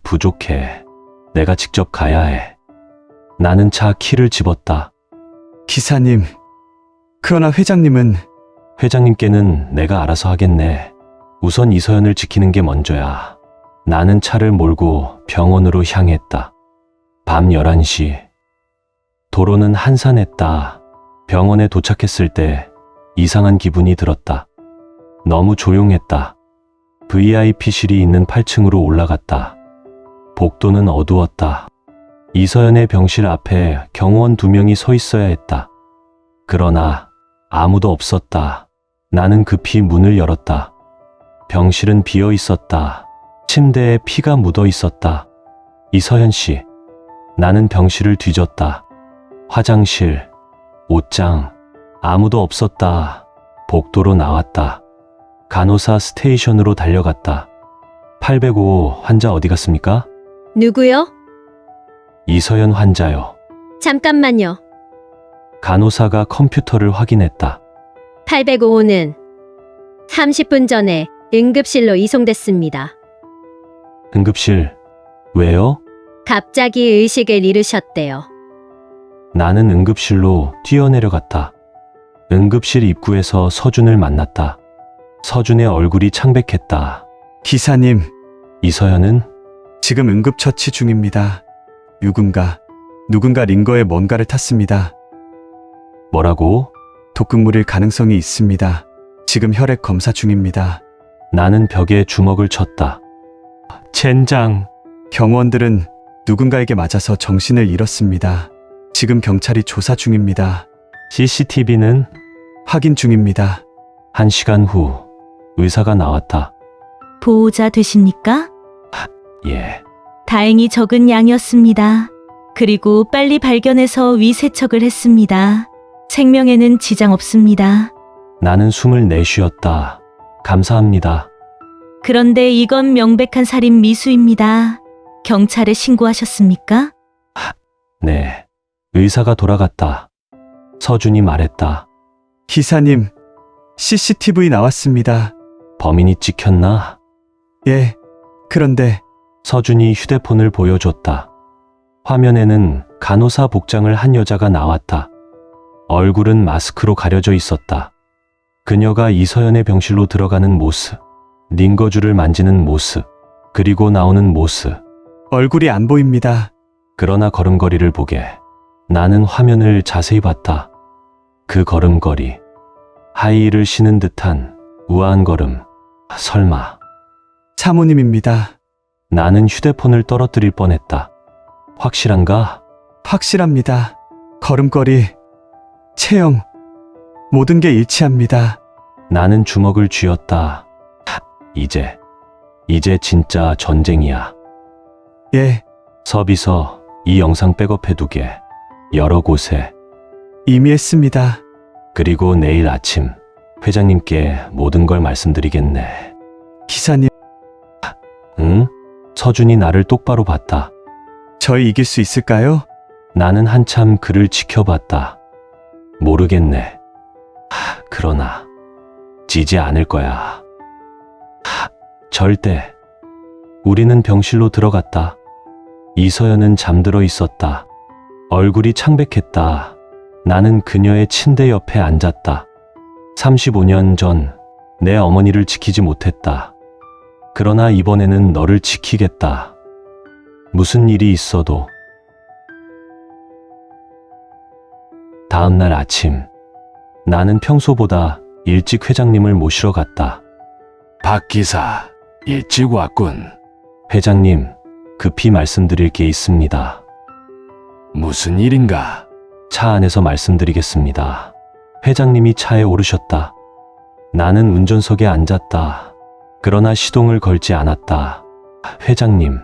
Speaker 2: 부족해. 내가 직접 가야 해. 나는 차 키를 집었다.
Speaker 8: 기사님, 그러나 회장님은...
Speaker 2: 회장님께는 내가 알아서 하겠네. 우선 이서연을 지키는 게 먼저야. 나는 차를 몰고 병원으로 향했다. 밤 11시. 도로는 한산했다. 병원에 도착했을 때 이상한 기분이 들었다. 너무 조용했다. VIP실이 있는 8층으로 올라갔다. 복도는 어두웠다. 이서연의 병실 앞에 경호원 2명이 서 있어야 했다. 그러나 아무도 없었다. 나는 급히 문을 열었다. 병실은 비어 있었다. 침대에 피가 묻어 있었다. 이서연 씨. 나는 병실을 뒤졌다. 화장실, 옷장, 아무도 없었다. 복도로 나왔다. 간호사 스테이션으로 달려갔다. 805 환자 어디 갔습니까?
Speaker 13: 누구요?
Speaker 2: 이서연 환자요.
Speaker 13: 잠깐만요.
Speaker 2: 간호사가 컴퓨터를 확인했다.
Speaker 13: 805는 30분 전에 응급실로 이송됐습니다.
Speaker 2: 응급실, 왜요?
Speaker 13: 갑자기 의식을 잃으셨대요.
Speaker 2: 나는 응급실로 뛰어내려갔다. 응급실 입구에서 서준을 만났다. 서준의 얼굴이 창백했다.
Speaker 8: 기사님,
Speaker 2: 이서연은?
Speaker 8: 지금 응급처치 중입니다. 누군가 링거에 뭔가를 탔습니다.
Speaker 2: 뭐라고?
Speaker 8: 독극물일 가능성이 있습니다. 지금 혈액 검사 중입니다.
Speaker 2: 나는 벽에 주먹을 쳤다. 젠장.
Speaker 8: 경호원들은 누군가에게 맞아서 정신을 잃었습니다. 지금 경찰이 조사 중입니다.
Speaker 2: CCTV는?
Speaker 8: 확인 중입니다.
Speaker 2: 1시간 후 의사가 나왔다.
Speaker 14: 보호자 되십니까?
Speaker 2: 예.
Speaker 14: 다행히 적은 양이었습니다. 그리고 빨리 발견해서 위세척을 했습니다. 생명에는 지장 없습니다.
Speaker 2: 나는 숨을 내쉬었다. 감사합니다.
Speaker 14: 그런데 이건 명백한 살인 미수입니다. 경찰에 신고하셨습니까?
Speaker 2: 네. 의사가 돌아갔다. 서준이 말했다.
Speaker 8: 기사님, CCTV 나왔습니다.
Speaker 2: 범인이 찍혔나?
Speaker 8: 예. 그런데
Speaker 2: 서준이 휴대폰을 보여줬다. 화면에는 간호사 복장을 한 여자가 나왔다. 얼굴은 마스크로 가려져 있었다. 그녀가 이서연의 병실로 들어가는 모습, 링거줄을 만지는 모습, 그리고 나오는 모습.
Speaker 8: 얼굴이 안 보입니다.
Speaker 2: 그러나 걸음걸이를 보게. 나는 화면을 자세히 봤다. 그 걸음걸이. 하이힐을 신은 듯한 우아한 걸음. 설마.
Speaker 8: 사모님입니다.
Speaker 2: 나는 휴대폰을 떨어뜨릴 뻔했다. 확실한가?
Speaker 8: 확실합니다. 걸음걸이, 체형, 모든 게 일치합니다.
Speaker 2: 나는 주먹을 쥐었다. 이제 진짜 전쟁이야.
Speaker 8: 예.
Speaker 2: 서비서 이 영상 백업해두게. 여러 곳에.
Speaker 8: 이미 했습니다.
Speaker 2: 그리고 내일 아침 회장님께 모든 걸 말씀드리겠네.
Speaker 8: 기사님.
Speaker 2: 응? 서준이 나를 똑바로 봤다.
Speaker 8: 저희 이길 수 있을까요?
Speaker 2: 나는 한참 그를 지켜봤다. 모르겠네. 그러나 지지 않을 거야. 절대. 우리는 병실로 들어갔다. 이서연은 잠들어 있었다. 얼굴이 창백했다. 나는 그녀의 침대 옆에 앉았다. 35년 전 내 어머니를 지키지 못했다. 그러나 이번에는 너를 지키겠다. 무슨 일이 있어도. 다음 날 아침, 나는 평소보다 일찍 회장님을 모시러 갔다.
Speaker 3: 박 기사, 일찍 왔군.
Speaker 2: 회장님, 급히 말씀드릴 게 있습니다.
Speaker 3: 무슨 일인가?
Speaker 2: 차 안에서 말씀드리겠습니다. 회장님이 차에 오르셨다. 나는 운전석에 앉았다. 그러나 시동을 걸지 않았다. 회장님.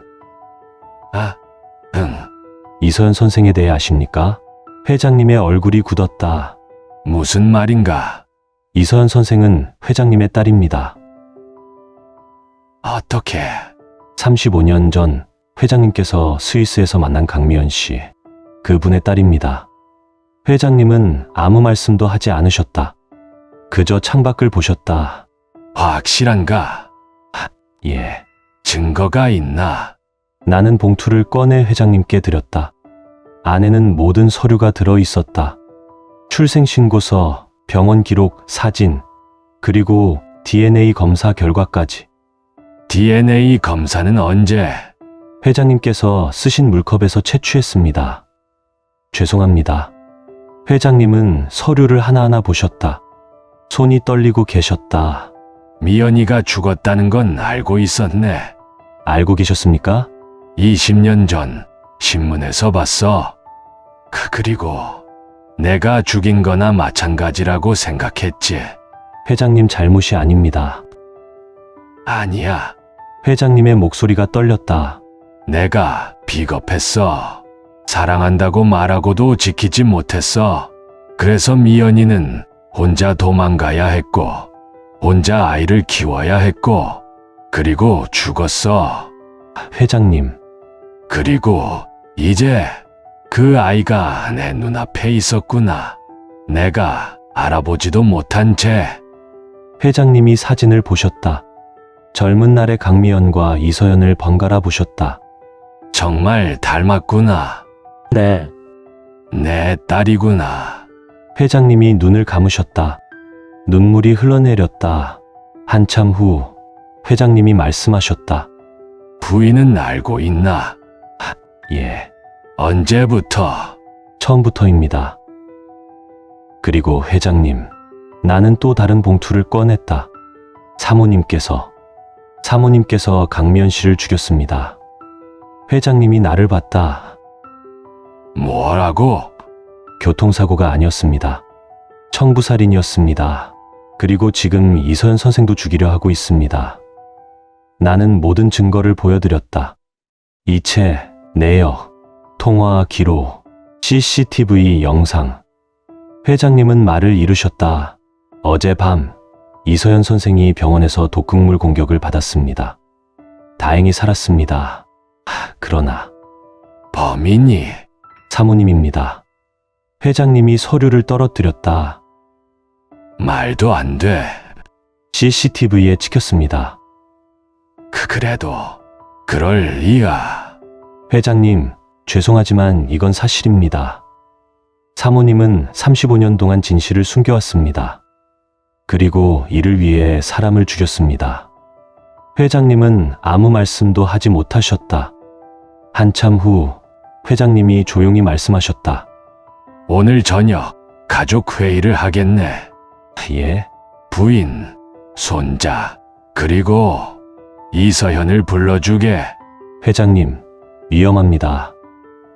Speaker 2: 이서연 선생에 대해 아십니까? 회장님의 얼굴이 굳었다.
Speaker 3: 무슨 말인가?
Speaker 2: 이서연 선생은 회장님의 딸입니다.
Speaker 3: 어떻게?
Speaker 2: 35년 전 회장님께서 스위스에서 만난 강미연 씨, 그분의 딸입니다. 회장님은 아무 말씀도 하지 않으셨다. 그저 창밖을 보셨다.
Speaker 3: 확실한가?
Speaker 2: 예.
Speaker 3: 증거가 있나?
Speaker 2: 나는 봉투를 꺼내 회장님께 드렸다. 안에는 모든 서류가 들어 있었다. 출생신고서, 병원 기록, 사진, 그리고 DNA 검사 결과까지.
Speaker 3: DNA 검사는 언제?
Speaker 2: 회장님께서 쓰신 물컵에서 채취했습니다. 죄송합니다. 회장님은 서류를 하나하나 보셨다. 손이 떨리고 계셨다.
Speaker 3: 미연이가 죽었다는 건 알고 있었네.
Speaker 2: 알고 계셨습니까?
Speaker 3: 20년 전 신문에서 봤어. 그리고 내가 죽인 거나 마찬가지라고 생각했지.
Speaker 2: 회장님 잘못이 아닙니다.
Speaker 3: 아니야.
Speaker 2: 회장님의 목소리가 떨렸다.
Speaker 3: 내가 비겁했어. 사랑한다고 말하고도 지키지 못했어. 그래서 미연이는 혼자 도망가야 했고, 혼자 아이를 키워야 했고, 그리고 죽었어.
Speaker 2: 회장님.
Speaker 3: 그리고 이제 그 아이가 내 눈앞에 있었구나. 내가 알아보지도 못한 채.
Speaker 2: 회장님이 사진을 보셨다. 젊은 날의 강미연과 이서연을 번갈아 보셨다.
Speaker 3: 정말 닮았구나.
Speaker 4: 네.
Speaker 3: 내 딸이구나.
Speaker 2: 회장님이 눈을 감으셨다. 눈물이 흘러내렸다. 한참 후 회장님이 말씀하셨다.
Speaker 3: 부인은 알고 있나?
Speaker 2: 예.
Speaker 3: 언제부터?
Speaker 2: 처음부터입니다. 그리고 회장님, 나는 또 다른 봉투를 꺼냈다. 사모님께서 강미연 씨를 죽였습니다. 회장님이 나를 봤다.
Speaker 3: 뭐라고?
Speaker 2: 교통사고가 아니었습니다. 청부살인이었습니다. 그리고 지금 이서연 선생도 죽이려 하고 있습니다. 나는 모든 증거를 보여드렸다. 이체, 내역, 통화 기록, CCTV 영상. 회장님은 말을 이루셨다. 어젯밤 이서연 선생이 병원에서 독극물 공격을 받았습니다. 다행히 살았습니다. 그러나
Speaker 3: 범인이
Speaker 2: 사모님입니다. 회장님이 서류를 떨어뜨렸다.
Speaker 3: 말도 안 돼.
Speaker 2: CCTV에 찍혔습니다.
Speaker 3: 그래도 그럴 리가.
Speaker 2: 회장님, 죄송하지만 이건 사실입니다. 사모님은 35년 동안 진실을 숨겨왔습니다. 그리고 이를 위해 사람을 죽였습니다. 회장님은 아무 말씀도 하지 못하셨다. 한참 후 회장님이 조용히 말씀하셨다.
Speaker 3: 오늘 저녁 가족 회의를 하겠네.
Speaker 2: 예?
Speaker 3: 부인, 손자, 그리고 이서현을 불러주게.
Speaker 2: 회장님, 위험합니다.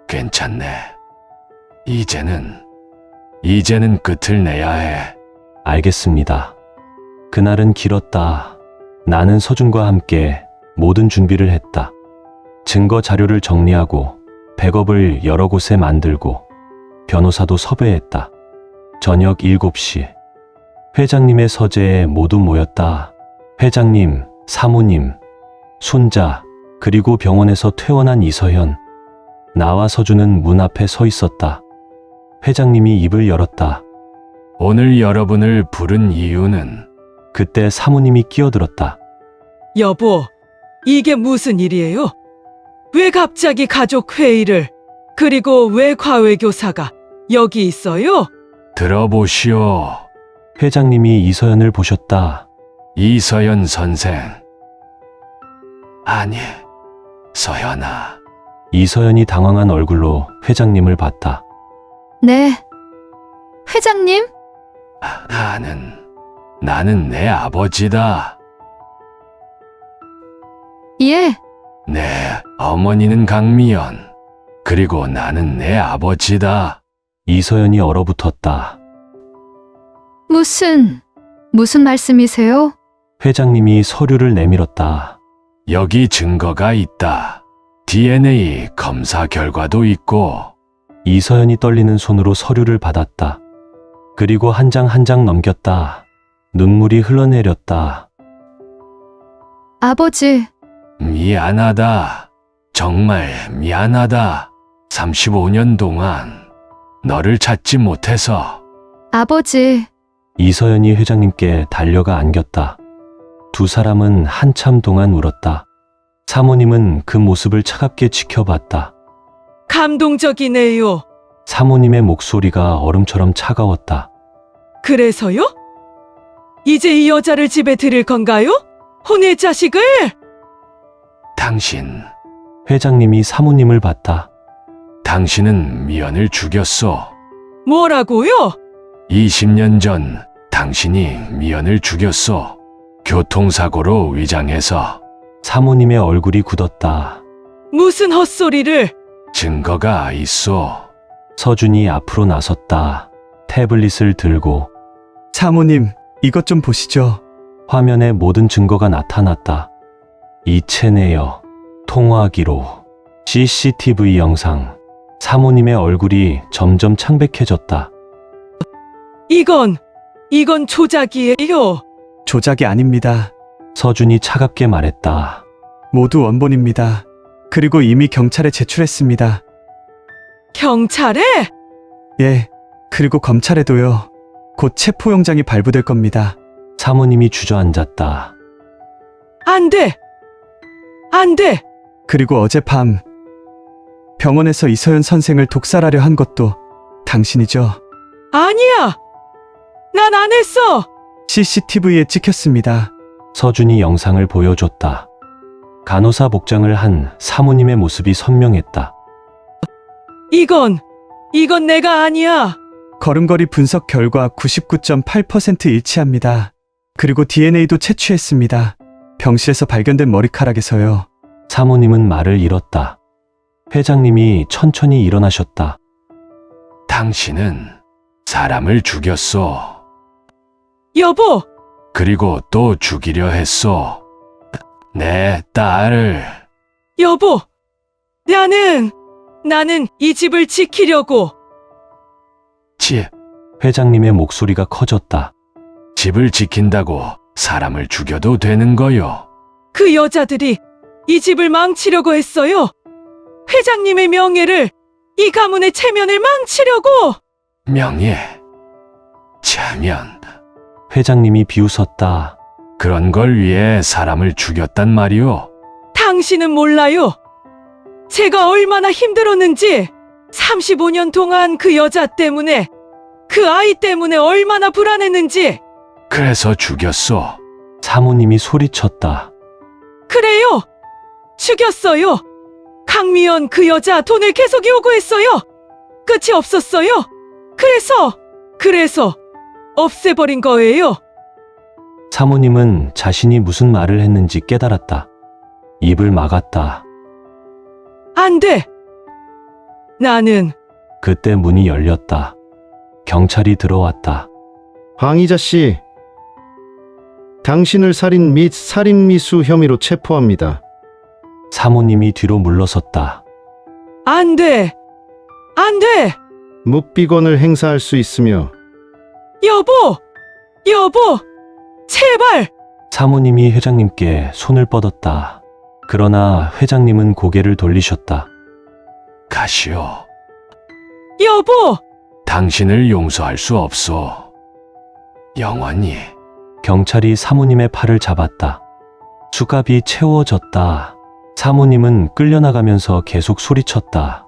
Speaker 3: 괜찮네. 이제는 끝을 내야 해.
Speaker 2: 알겠습니다. 그날은 길었다. 나는 서준과 함께 모든 준비를 했다. 증거 자료를 정리하고 백업을 여러 곳에 만들고 변호사도 섭외했다. 저녁 7시. 회장님의 서재에 모두 모였다. 회장님, 사모님, 손자, 그리고 병원에서 퇴원한 이서현. 나와 서준은 문 앞에 서 있었다. 회장님이 입을 열었다.
Speaker 3: 오늘 여러분을 부른 이유는?
Speaker 2: 그때 사모님이 끼어들었다.
Speaker 6: 여보, 이게 무슨 일이에요? 왜 갑자기 가족 회의를, 그리고 왜 과외교사가 여기 있어요?
Speaker 3: 들어보시오.
Speaker 2: 회장님이 이서연을 보셨다.
Speaker 3: 이서연 선생. 아니, 서연아.
Speaker 2: 이서연이 당황한 얼굴로 회장님을 봤다.
Speaker 5: 네. 회장님?
Speaker 3: 나는 내 아버지다.
Speaker 5: 예.
Speaker 3: 내 어머니는 강미연. 그리고 나는 내 아버지다.
Speaker 2: 이서연이 얼어붙었다.
Speaker 5: 무슨 말씀이세요?
Speaker 2: 회장님이 서류를 내밀었다.
Speaker 3: 여기 증거가 있다. DNA 검사 결과도 있고.
Speaker 2: 이서연이 떨리는 손으로 서류를 받았다. 그리고 한 장 한 장 넘겼다. 눈물이 흘러내렸다.
Speaker 5: 아버지.
Speaker 3: 미안하다. 정말 미안하다. 35년 동안 너를 찾지 못해서.
Speaker 5: 아버지.
Speaker 2: 이서연이 회장님께 달려가 안겼다. 두 사람은 한참 동안 울었다. 사모님은 그 모습을 차갑게 지켜봤다.
Speaker 6: 감동적이네요.
Speaker 2: 사모님의 목소리가 얼음처럼 차가웠다.
Speaker 6: 그래서요? 이제 이 여자를 집에 들일 건가요? 혼의 자식을?
Speaker 3: 당신.
Speaker 2: 회장님이 사모님을 봤다.
Speaker 3: 당신은 미연을 죽였소.
Speaker 6: 뭐라고요?
Speaker 3: 20년 전 당신이 미연을 죽였소. 교통사고로 위장해서.
Speaker 2: 사모님의 얼굴이 굳었다.
Speaker 6: 무슨 헛소리를?
Speaker 3: 증거가 있소.
Speaker 2: 서준이 앞으로 나섰다. 태블릿을 들고.
Speaker 8: 사모님, 이것 좀 보시죠.
Speaker 2: 화면에 모든 증거가 나타났다. 이체 내역, 통화 기록, CCTV 영상. 사모님의 얼굴이 점점 창백해졌다.
Speaker 6: 이건 조작이에요.
Speaker 8: 조작이 아닙니다.
Speaker 2: 서준이 차갑게 말했다.
Speaker 8: 모두 원본입니다. 그리고 이미 경찰에 제출했습니다.
Speaker 6: 경찰에?
Speaker 8: 예, 그리고 검찰에도요. 곧 체포영장이 발부될 겁니다.
Speaker 2: 사모님이 주저앉았다.
Speaker 6: 안 돼! 안 돼!
Speaker 8: 그리고 어젯밤 병원에서 이서연 선생을 독살하려 한 것도 당신이죠?
Speaker 6: 아니야! 난 안 했어!
Speaker 8: CCTV에 찍혔습니다.
Speaker 2: 서준이 영상을 보여줬다. 간호사 복장을 한 사모님의 모습이 선명했다.
Speaker 6: 이건 내가 아니야.
Speaker 8: 걸음걸이 분석 결과 99.8% 일치합니다. 그리고 DNA도 채취했습니다. 병실에서 발견된 머리카락에서요.
Speaker 2: 사모님은 말을 잃었다. 회장님이 천천히 일어나셨다.
Speaker 3: 당신은 사람을 죽였소.
Speaker 6: 여보!
Speaker 3: 그리고 또 죽이려 했소. 내 딸을.
Speaker 6: 여보! 나는 나는 이 집을 지키려고.
Speaker 9: 집,
Speaker 2: 회장님의 목소리가 커졌다.
Speaker 9: 집을 지킨다고 사람을 죽여도 되는 거요.
Speaker 6: 그 여자들이 이 집을 망치려고 했어요. 회장님의 명예를, 이 가문의 체면을 망치려고.
Speaker 9: 명예, 체면,
Speaker 2: 회장님이 비웃었다.
Speaker 9: 그런 걸 위해 사람을 죽였단 말이오.
Speaker 6: 당신은 몰라요. 제가 얼마나 힘들었는지, 35년 동안 그 여자 때문에, 그 아이 때문에 얼마나 불안했는지.
Speaker 9: 그래서 죽였소.
Speaker 2: 사모님이 소리쳤다.
Speaker 6: 그래요. 죽였어요. 강미연 그 여자 돈을 계속 요구했어요. 끝이 없었어요. 그래서 없애버린 거예요.
Speaker 2: 사모님은 자신이 무슨 말을 했는지 깨달았다. 입을 막았다.
Speaker 6: 안 돼. 나는.
Speaker 2: 그때 문이 열렸다. 경찰이 들어왔다.
Speaker 15: 황희자 씨, 당신을 살인 및 살인미수 혐의로 체포합니다.
Speaker 2: 사모님이 뒤로 물러섰다.
Speaker 6: 안 돼. 안 돼.
Speaker 15: 묵비권을 행사할 수 있으며.
Speaker 6: 여보, 제발.
Speaker 2: 사모님이 회장님께 손을 뻗었다. 그러나 회장님은 고개를 돌리셨다.
Speaker 9: 가시오.
Speaker 6: 여보.
Speaker 9: 당신을 용서할 수 없소. 영원히.
Speaker 2: 경찰이 사모님의 팔을 잡았다. 수갑이 채워졌다. 사모님은 끌려나가면서 계속 소리쳤다.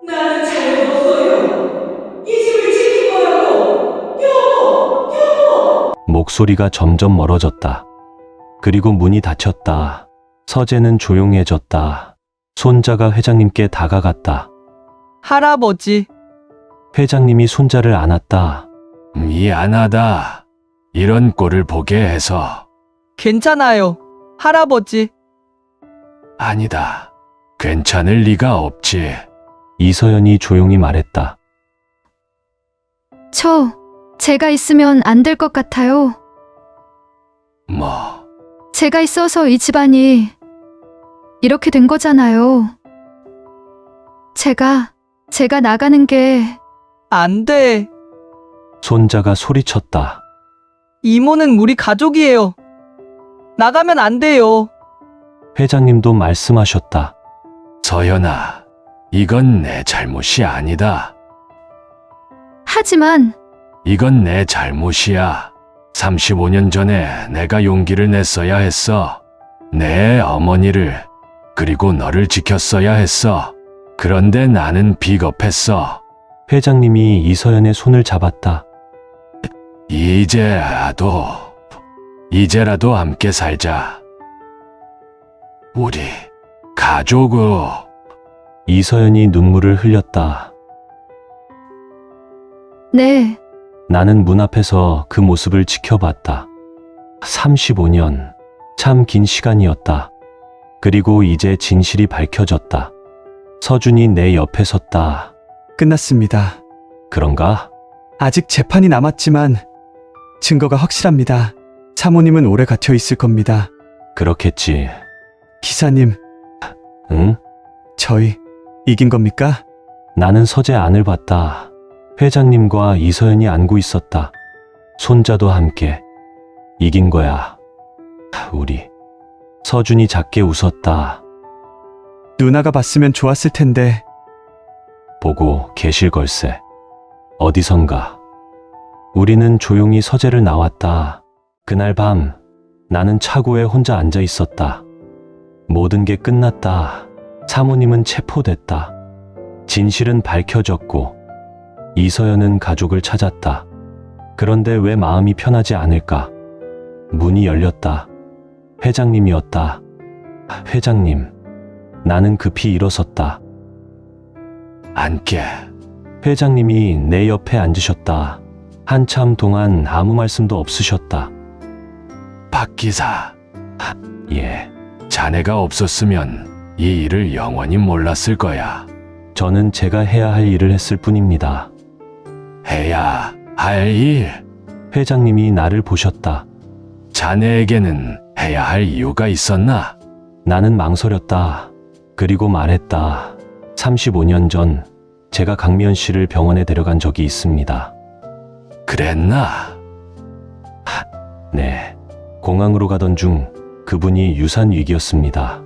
Speaker 6: 나는 잘못없어요. 이 집을 지킬 거라고. 여보.
Speaker 2: 목소리가 점점 멀어졌다. 그리고 문이 닫혔다. 서재는 조용해졌다. 손자가 회장님께 다가갔다.
Speaker 11: 할아버지,
Speaker 2: 회장님이 손자를 안았다.
Speaker 9: 미안하다. 이런 꼴을 보게 해서.
Speaker 11: 괜찮아요. 할아버지.
Speaker 9: 아니다. 괜찮을 리가 없지.
Speaker 2: 이서연이 조용히 말했다.
Speaker 5: 제가 있으면 안 될 것 같아요.
Speaker 9: 뭐?
Speaker 5: 제가 있어서 이 집안이 이렇게 된 거잖아요. 제가 나가는 게.
Speaker 11: 안 돼.
Speaker 2: 손자가 소리쳤다.
Speaker 11: 이모는 우리 가족이에요. 나가면 안 돼요.
Speaker 2: 회장님도 말씀하셨다.
Speaker 9: 서연아, 이건 내 잘못이 아니다.
Speaker 5: 하지만
Speaker 9: 이건 내 잘못이야. 35년 전에 내가 용기를 냈어야 했어. 내 어머니를, 그리고 너를 지켰어야 했어. 그런데 나는 비겁했어.
Speaker 2: 회장님이 이서연의 손을 잡았다.
Speaker 9: 이제라도 함께 살자. 우리 가족으로.
Speaker 2: 이서연이 눈물을 흘렸다.
Speaker 5: 네.
Speaker 2: 나는 문 앞에서 그 모습을 지켜봤다. 35년. 참 긴 시간이었다. 그리고 이제 진실이 밝혀졌다. 서준이 내 옆에 섰다.
Speaker 8: 끝났습니다.
Speaker 2: 그런가?
Speaker 8: 아직 재판이 남았지만 증거가 확실합니다. 사모님은 오래 갇혀 있을 겁니다.
Speaker 2: 그렇겠지.
Speaker 8: 기사님.
Speaker 2: 응?
Speaker 8: 저희 이긴 겁니까?
Speaker 2: 나는 서재 안을 봤다. 회장님과 이서연이 안고 있었다. 손자도 함께. 이긴 거야. 우리. 서준이 작게 웃었다.
Speaker 8: 누나가 봤으면 좋았을 텐데.
Speaker 2: 보고 계실 걸세. 어디선가. 우리는 조용히 서재를 나왔다. 그날 밤 나는 차고에 혼자 앉아 있었다. 모든 게 끝났다. 사모님은 체포됐다. 진실은 밝혀졌고 이서연은 가족을 찾았다. 그런데 왜 마음이 편하지 않을까? 문이 열렸다. 회장님이었다. 회장님. 나는 급히 일어섰다.
Speaker 9: 앉게.
Speaker 2: 회장님이 내 옆에 앉으셨다. 한참 동안 아무 말씀도 없으셨다.
Speaker 9: 박 기사.
Speaker 2: 예.
Speaker 9: 자네가 없었으면 이 일을 영원히 몰랐을 거야.
Speaker 2: 저는 제가 해야 할 일을 했을 뿐입니다.
Speaker 9: 해야 할 일?
Speaker 2: 회장님이 나를 보셨다.
Speaker 9: 자네에게는 해야 할 이유가 있었나?
Speaker 2: 나는 망설였다. 그리고 말했다. 35년 전 제가 강미연 씨를 병원에 데려간 적이 있습니다.
Speaker 3: 그랬나?
Speaker 2: 네. 공항으로 가던 중 그분이 유산 위기였습니다.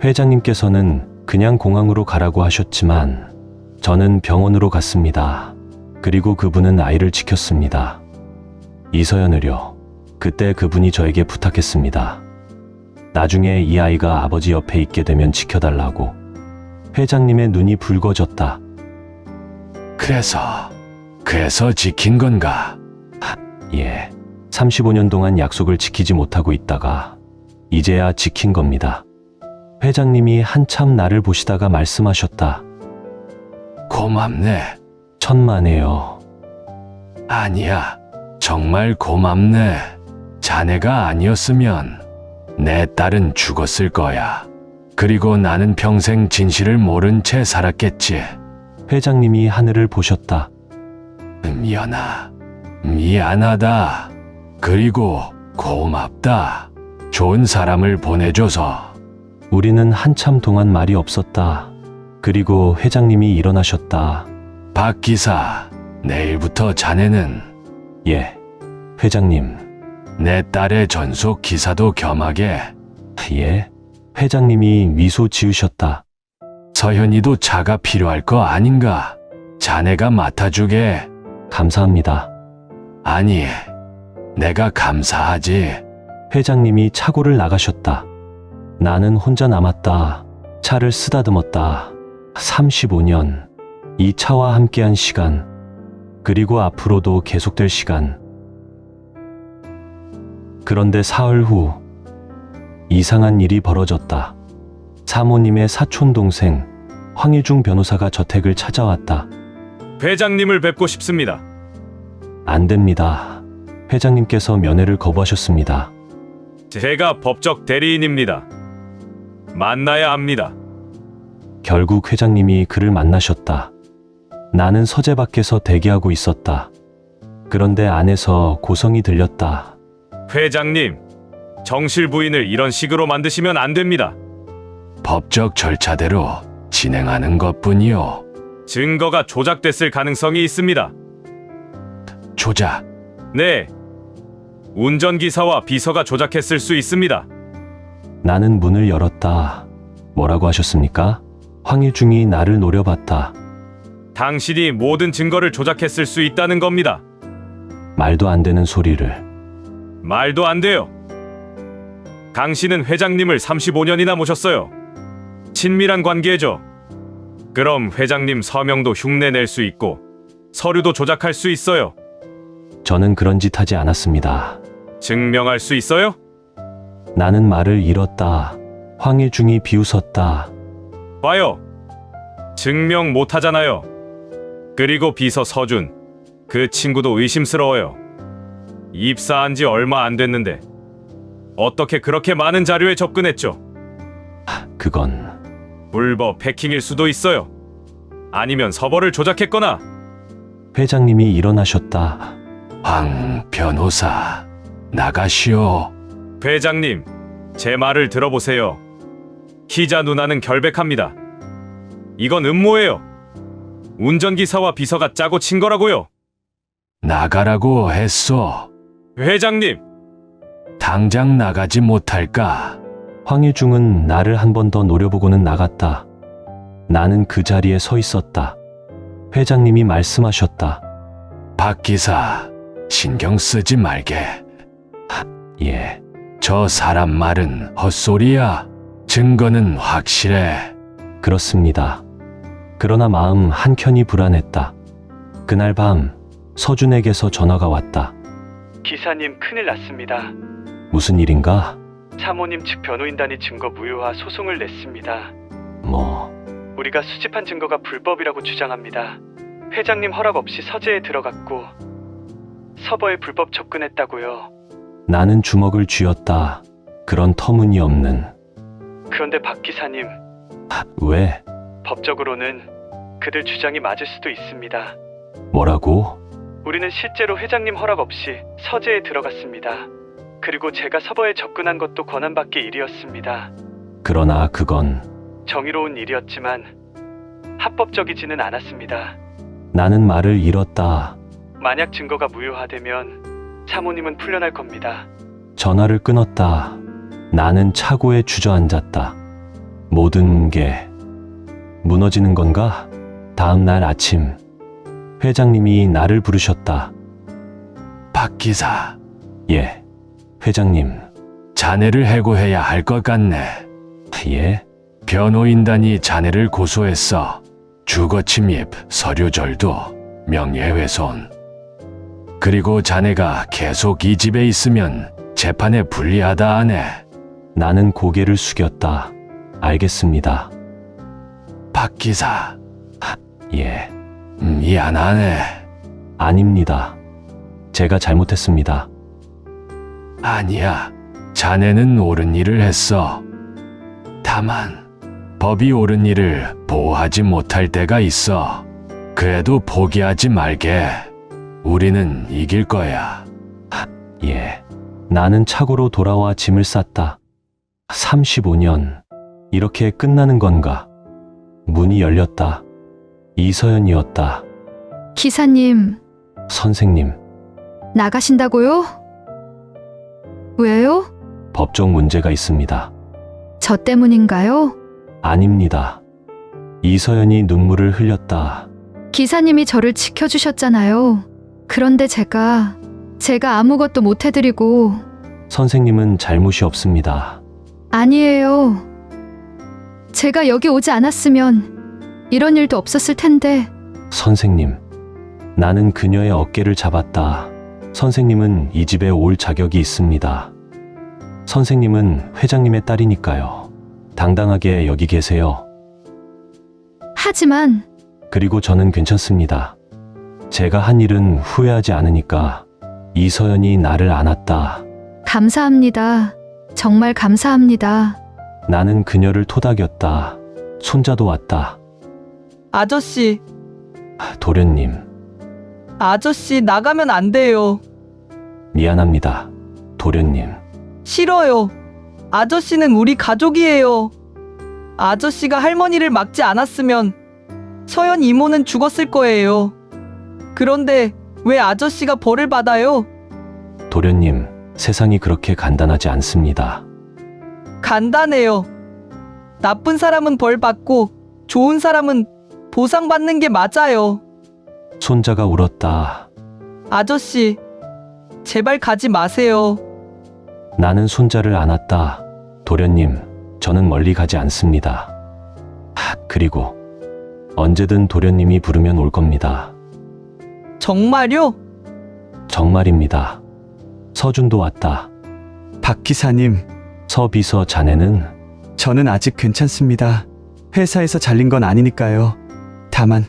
Speaker 2: 회장님께서는 그냥 공항으로 가라고 하셨지만 저는 병원으로 갔습니다. 그리고 그분은 아이를 지켰습니다. 이서연을요. 그때 그분이 저에게 부탁했습니다. 나중에 이 아이가 아버지 옆에 있게 되면 지켜달라고. 회장님의 눈이 붉어졌다.
Speaker 3: 그래서 지킨 건가?
Speaker 2: 예. 35년 동안 약속을 지키지 못하고 있다가 이제야 지킨 겁니다. 회장님이 한참 나를 보시다가 말씀하셨다.
Speaker 3: 고맙네.
Speaker 2: 천만에요.
Speaker 3: 아니야, 정말 고맙네. 자네가 아니었으면 내 딸은 죽었을 거야. 그리고 나는 평생 진실을 모른 채 살았겠지.
Speaker 2: 회장님이 하늘을 보셨다.
Speaker 3: 미안하다. 그리고 고맙다. 좋은 사람을 보내줘서.
Speaker 2: 우리는 한참 동안 말이 없었다. 그리고 회장님이 일어나셨다.
Speaker 3: 박 기사, 내일부터 자네는
Speaker 2: 예, 회장님.
Speaker 3: 내 딸의 전속 기사도 겸하게.
Speaker 2: 예, 회장님이 미소 지으셨다.
Speaker 3: 서현이도 차가 필요할 거 아닌가? 자네가 맡아주게.
Speaker 2: 감사합니다.
Speaker 3: 아니, 내가 감사하지.
Speaker 2: 회장님이 차고를 나가셨다. 나는 혼자 남았다. 차를 쓰다듬었다. 35년. 이 차와 함께한 시간. 그리고 앞으로도 계속될 시간. 그런데 사흘 후 이상한 일이 벌어졌다. 사모님의 사촌 동생 황일중 변호사가 저택을 찾아왔다.
Speaker 9: 회장님을 뵙고 싶습니다.
Speaker 2: 안 됩니다. 회장님께서 면회를 거부하셨습니다.
Speaker 9: 제가 법적 대리인입니다. 만나야 합니다.
Speaker 2: 결국 회장님이 그를 만나셨다. 나는 서재 밖에서 대기하고 있었다. 그런데 안에서 고성이 들렸다.
Speaker 9: 회장님, 정실 부인을 이런 식으로 만드시면 안 됩니다.
Speaker 3: 법적 절차대로 진행하는 것뿐이요.
Speaker 9: 증거가 조작됐을 가능성이 있습니다.
Speaker 3: 조작?
Speaker 9: 네. 운전기사와 비서가 조작했을 수 있습니다.
Speaker 2: 나는 문을 열었다. 뭐라고 하셨습니까? 황일중이 나를 노려봤다.
Speaker 9: 당신이 모든 증거를 조작했을 수 있다는 겁니다.
Speaker 2: 말도 안 되는 소리를.
Speaker 9: 말도 안 돼요. 당신은 회장님을 35년이나 모셨어요. 친밀한 관계죠. 그럼 회장님 서명도 흉내낼 수 있고 서류도 조작할 수 있어요.
Speaker 2: 저는 그런 짓 하지 않았습니다.
Speaker 9: 증명할 수 있어요?
Speaker 2: 나는 말을 잃었다. 황일중이 비웃었다.
Speaker 9: 봐요. 증명 못 하잖아요. 그리고 비서 서준, 그 친구도 의심스러워요. 입사한 지 얼마 안 됐는데 어떻게 그렇게 많은 자료에 접근했죠?
Speaker 2: 그건
Speaker 9: 불법 해킹일 수도 있어요. 아니면 서버를 조작했거나.
Speaker 2: 회장님이 일어나셨다.
Speaker 3: 황 변호사, 나가시오.
Speaker 9: 회장님, 제 말을 들어보세요. 기자 누나는 결백합니다. 이건 음모예요. 운전기사와 비서가 짜고 친 거라고요.
Speaker 3: 나가라고 했소.
Speaker 9: 회장님!
Speaker 3: 당장 나가지 못할까?
Speaker 2: 황일중은 나를 한 번 더 노려보고는 나갔다. 나는 그 자리에 서 있었다. 회장님이 말씀하셨다.
Speaker 3: 박 기사, 신경 쓰지 말게.
Speaker 2: 예.
Speaker 3: 저 사람 말은 헛소리야. 증거는 확실해.
Speaker 2: 그렇습니다. 그러나 마음 한켠이 불안했다. 그날 밤 서준에게서 전화가 왔다.
Speaker 12: 기사님, 큰일 났습니다.
Speaker 2: 무슨 일인가?
Speaker 12: 사모님 측 변호인단이 증거 무효화 소송을 냈습니다.
Speaker 2: 우리가
Speaker 12: 수집한 증거가 불법이라고 주장합니다. 회장님 허락 없이 서재에 들어갔고 서버에 불법 접근했다고요.
Speaker 2: 나는 주먹을 쥐었다. 그런 터무니없는.
Speaker 12: 그런데 박 기사님,
Speaker 2: 왜?
Speaker 12: 법적으로는 그들 주장이 맞을 수도 있습니다.
Speaker 2: 뭐라고?
Speaker 12: 우리는 실제로 회장님 허락 없이 서재에 들어갔습니다. 그리고 제가 서버에 접근한 것도 권한밖의 일이었습니다.
Speaker 2: 그러나 그건
Speaker 12: 정의로운 일이었지만 합법적이지는 않았습니다.
Speaker 2: 나는 말을 잃었다.
Speaker 12: 만약 증거가 무효화되면 사모님은 풀려날 겁니다.
Speaker 2: 전화를 끊었다. 나는 차고에 주저앉았다. 모든 게 무너지는 건가? 다음 날 아침, 회장님이 나를 부르셨다.
Speaker 3: 박 기사,
Speaker 2: 예, 회장님.
Speaker 3: 자네를 해고해야 할 것 같네.
Speaker 2: 예?
Speaker 3: 변호인단이 자네를 고소했어. 주거침입, 서류절도, 명예훼손. 그리고 자네가 계속 이 집에 있으면 재판에 불리하다 하네.
Speaker 2: 나는 고개를 숙였다. 알겠습니다.
Speaker 3: 박 기사.
Speaker 2: 예.
Speaker 3: 미안하네.
Speaker 2: 아닙니다. 제가 잘못했습니다.
Speaker 3: 아니야. 자네는 옳은 일을 했어. 다만 법이 옳은 일을 보호하지 못할 때가 있어. 그래도 포기하지 말게. 우리는 이길 거야.
Speaker 2: 예. 나는 차고로 돌아와 짐을 쌌다. 35년. 이렇게 끝나는 건가? 문이 열렸다. 이서연이었다.
Speaker 5: 기사님,
Speaker 2: 선생님,
Speaker 5: 나가신다고요? 왜요?
Speaker 2: 법적 문제가 있습니다.
Speaker 5: 저 때문인가요?
Speaker 2: 아닙니다. 이서연이 눈물을 흘렸다.
Speaker 5: 기사님이 저를 지켜주셨잖아요. 그런데 제가 아무것도 못 해드리고.
Speaker 2: 선생님은 잘못이 없습니다.
Speaker 5: 아니에요. 제가 여기 오지 않았으면 이런 일도 없었을 텐데.
Speaker 2: 선생님, 나는 그녀의 어깨를 잡았다. 선생님은 이 집에 올 자격이 있습니다. 선생님은 회장님의 딸이니까요. 당당하게 여기 계세요.
Speaker 5: 하지만
Speaker 2: 그리고 저는 괜찮습니다. 제가 한 일은 후회하지 않으니까. 이서연이 나를 안았다.
Speaker 5: 감사합니다. 정말 감사합니다.
Speaker 2: 나는 그녀를 토닥였다. 손자도 왔다.
Speaker 11: 아저씨,
Speaker 2: 도련님,
Speaker 11: 아저씨 나가면 안 돼요.
Speaker 2: 미안합니다. 도련님.
Speaker 11: 싫어요. 아저씨는 우리 가족이에요. 아저씨가 할머니를 막지 않았으면 서연 이모는 죽었을 거예요. 그런데 왜 아저씨가 벌을 받아요?
Speaker 2: 도련님, 세상이 그렇게 간단하지 않습니다.
Speaker 11: 간단해요. 나쁜 사람은 벌 받고 좋은 사람은 보상받는 게 맞아요.
Speaker 2: 손자가 울었다.
Speaker 11: 아저씨, 제발 가지 마세요.
Speaker 2: 나는 손자를 안았다. 도련님, 저는 멀리 가지 않습니다. 그리고 언제든 도련님이 부르면 올 겁니다.
Speaker 11: 정말요?
Speaker 2: 정말입니다. 서준도 왔다.
Speaker 8: 박 기사님,
Speaker 2: 서비서 자네는?
Speaker 8: 저는 아직 괜찮습니다. 회사에서 잘린 건 아니니까요. 다만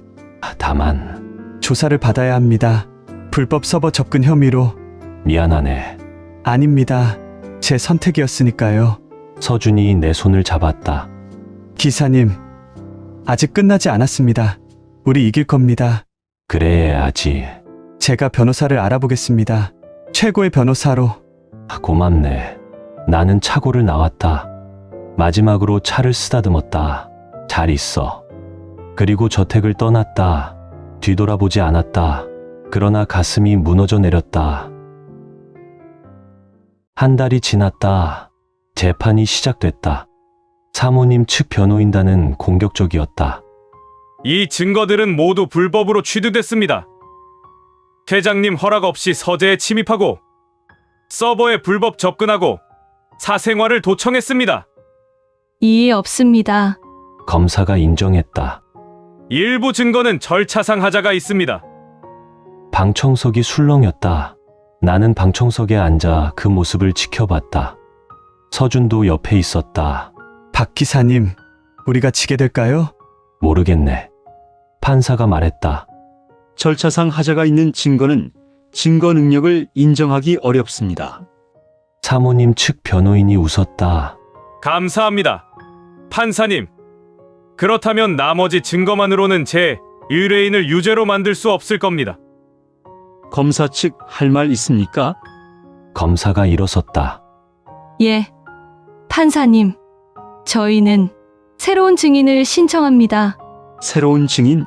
Speaker 8: 조사를 받아야 합니다. 불법 서버 접근 혐의로.
Speaker 2: 미안하네.
Speaker 8: 아닙니다. 제 선택이었으니까요.
Speaker 2: 서준이 내 손을 잡았다.
Speaker 8: 기사님, 아직 끝나지 않았습니다. 우리 이길 겁니다.
Speaker 2: 그래야지.
Speaker 8: 제가 변호사를 알아보겠습니다. 최고의 변호사로.
Speaker 2: 고맙네. 나는 차고를 나왔다. 마지막으로 차를 쓰다듬었다. 잘 있어. 그리고 저택을 떠났다. 뒤돌아보지 않았다. 그러나 가슴이 무너져 내렸다. 한 달이 지났다. 재판이 시작됐다. 사모님 측 변호인단은 공격적이었다.
Speaker 9: 이 증거들은 모두 불법으로 취득됐습니다. 회장님 허락 없이 서재에 침입하고 서버에 불법 접근하고 사생활을 도청했습니다.
Speaker 7: 이해 없습니다.
Speaker 2: 검사가 인정했다.
Speaker 9: 일부 증거는 절차상 하자가 있습니다.
Speaker 2: 방청석이 술렁였다. 나는 방청석에 앉아 그 모습을 지켜봤다. 서준도 옆에 있었다.
Speaker 8: 박 기사님, 우리가 지게 될까요?
Speaker 2: 모르겠네. 판사가 말했다.
Speaker 16: 절차상 하자가 있는 증거는 증거 능력을 인정하기 어렵습니다.
Speaker 2: 사모님 측 변호인이 웃었다.
Speaker 9: 감사합니다. 판사님, 그렇다면 나머지 증거만으로는 제 의뢰인을 유죄로 만들 수 없을 겁니다.
Speaker 16: 검사 측 할 말 있습니까?
Speaker 2: 검사가 일어섰다.
Speaker 7: 예, 판사님. 저희는 새로운 증인을 신청합니다.
Speaker 16: 새로운 증인?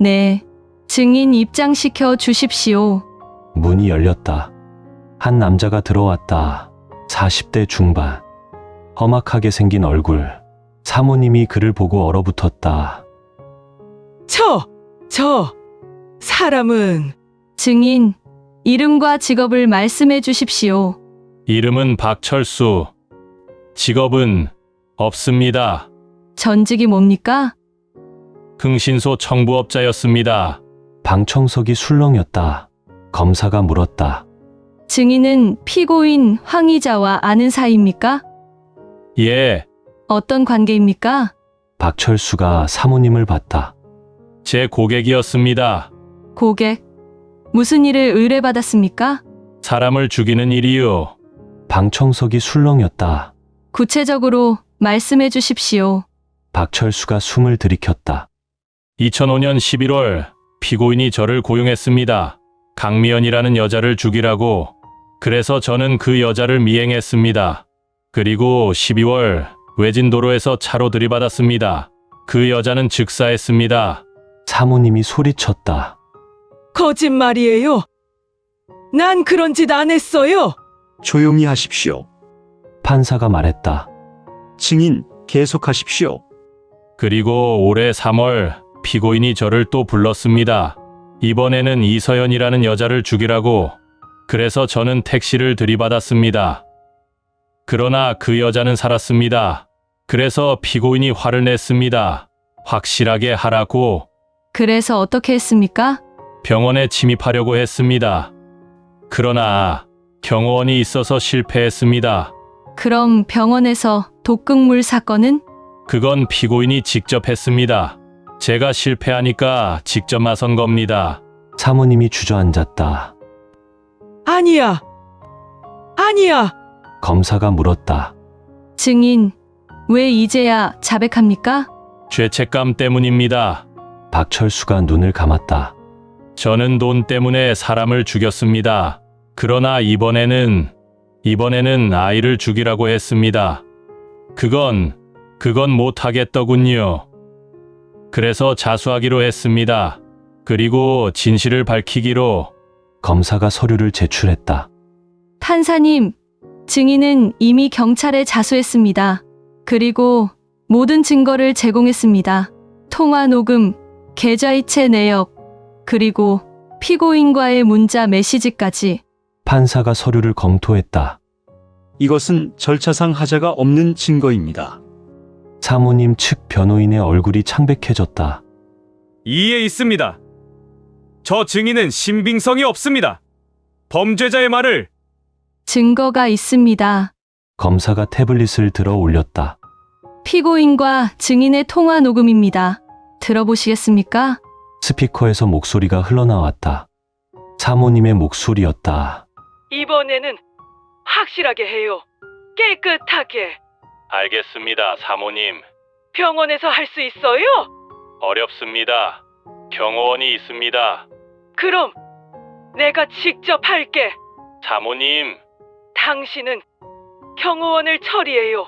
Speaker 7: 네. 증인 입장시켜 주십시오.
Speaker 2: 문이 열렸다. 한 남자가 들어왔다. 40대 중반. 험악하게 생긴 얼굴. 사모님이 그를 보고 얼어붙었다.
Speaker 6: 저 사람은
Speaker 7: 증인, 이름과 직업을 말씀해 주십시오.
Speaker 9: 이름은 박철수. 직업은 없습니다.
Speaker 7: 전직이 뭡니까?
Speaker 9: 흥신소 청부업자였습니다.
Speaker 2: 방청석이 술렁였다. 검사가 물었다.
Speaker 7: 증인은 피고인 황희자와 아는 사이입니까?
Speaker 9: 예,
Speaker 7: 어떤 관계입니까?
Speaker 2: 박철수가 사모님을 봤다.
Speaker 9: 제 고객이었습니다.
Speaker 7: 고객, 무슨 일을 의뢰받았습니까?
Speaker 9: 사람을 죽이는 일이요.
Speaker 2: 방청석이 술렁였다.
Speaker 7: 구체적으로 말씀해 주십시오.
Speaker 2: 박철수가 숨을 들이켰다.
Speaker 9: 2005년 11월 피고인이 저를 고용했습니다. 강미연이라는 여자를 죽이라고. 그래서 저는 그 여자를 미행했습니다. 그리고 12월 외진 도로에서 차로 들이받았습니다. 그 여자는 즉사했습니다.
Speaker 2: 사모님이 소리쳤다.
Speaker 6: 거짓말이에요. 난 그런 짓 안 했어요.
Speaker 16: 조용히 하십시오.
Speaker 2: 판사가 말했다.
Speaker 16: 증인, 계속하십시오.
Speaker 9: 그리고 올해 3월 피고인이 저를 또 불렀습니다. 이번에는 이서연이라는 여자를 죽이라고. 그래서 저는 택시를 들이받았습니다. 그러나 그 여자는 살았습니다. 그래서 피고인이 화를 냈습니다. 확실하게 하라고.
Speaker 7: 그래서 어떻게 했습니까?
Speaker 9: 병원에 침입하려고 했습니다. 그러나 경호원이 있어서 실패했습니다.
Speaker 7: 그럼 병원에서 독극물 사건은?
Speaker 9: 그건 피고인이 직접 했습니다. 제가 실패하니까 직접 나선 겁니다.
Speaker 2: 사모님이 주저앉았다.
Speaker 6: 아니야.
Speaker 2: 검사가 물었다.
Speaker 7: 증인, 왜 이제야 자백합니까?
Speaker 9: 죄책감 때문입니다.
Speaker 2: 박철수가 눈을 감았다.
Speaker 9: 저는 돈 때문에 사람을 죽였습니다. 그러나 이번에는 아이를 죽이라고 했습니다. 그건 못하겠더군요. 그래서 자수하기로 했습니다. 그리고 진실을 밝히기로.
Speaker 2: 검사가 서류를 제출했다.
Speaker 7: 판사님, 증인은 이미 경찰에 자수했습니다. 그리고 모든 증거를 제공했습니다. 통화 녹음, 계좌이체 내역, 그리고 피고인과의 문자 메시지까지.
Speaker 2: 판사가 서류를 검토했다.
Speaker 16: 이것은 절차상 하자가 없는 증거입니다.
Speaker 2: 사모님 측 변호인의 얼굴이 창백해졌다.
Speaker 9: 이에 있습니다. 저 증인은 신빙성이 없습니다. 범죄자의 말을.
Speaker 7: 증거가 있습니다.
Speaker 2: 검사가 태블릿을 들어 올렸다.
Speaker 7: 피고인과 증인의 통화 녹음입니다. 들어보시겠습니까?
Speaker 2: 스피커에서 목소리가 흘러나왔다. 사모님의 목소리였다.
Speaker 6: 이번에는 확실하게 해요. 깨끗하게.
Speaker 9: 알겠습니다, 사모님.
Speaker 6: 병원에서 할 수 있어요?
Speaker 9: 어렵습니다. 경호원이 있습니다.
Speaker 6: 그럼 내가 직접 할게.
Speaker 9: 사모님.
Speaker 6: 당신은 경호원을 처리해요.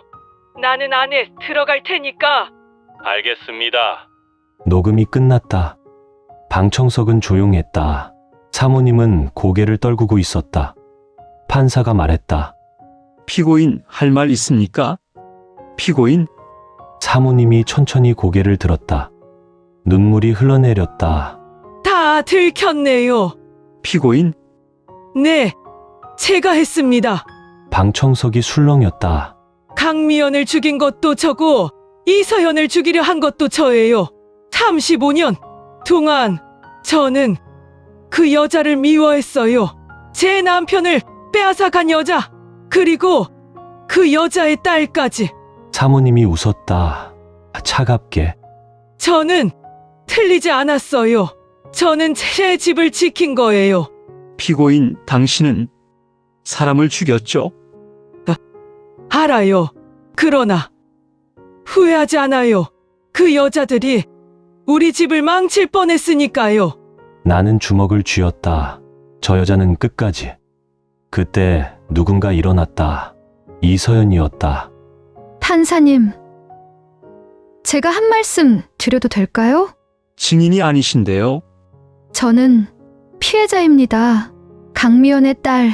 Speaker 6: 나는 안에 들어갈 테니까.
Speaker 9: 알겠습니다.
Speaker 2: 녹음이 끝났다. 방청석은 조용했다. 사모님은 고개를 떨구고 있었다. 판사가 말했다.
Speaker 16: 피고인 할 말 있습니까? 피고인?
Speaker 2: 사모님이 천천히 고개를 들었다. 눈물이 흘러내렸다.
Speaker 6: 다 들켰네요.
Speaker 16: 피고인?
Speaker 6: 네, 제가 했습니다.
Speaker 2: 방청석이 술렁였다.
Speaker 6: 강미연을 죽인 것도 저고 이서연을 죽이려 한 것도 저예요. 35년 동안 저는 그 여자를 미워했어요. 제 남편을 빼앗아간 여자, 그리고 그 여자의 딸까지.
Speaker 2: 사모님이 웃었다. 차갑게.
Speaker 6: 저는 틀리지 않았어요. 저는 제 집을 지킨 거예요.
Speaker 16: 피고인 당신은 사람을 죽였죠?
Speaker 6: 알아요. 그러나 후회하지 않아요. 그 여자들이 우리 집을 망칠 뻔했으니까요.
Speaker 2: 나는 주먹을 쥐었다. 저 여자는 끝까지. 그때 누군가 일어났다. 이서연이었다.
Speaker 5: 판사님, 제가 한 말씀 드려도 될까요?
Speaker 16: 증인이 아니신데요.
Speaker 5: 저는 피해자입니다. 강미연의 딸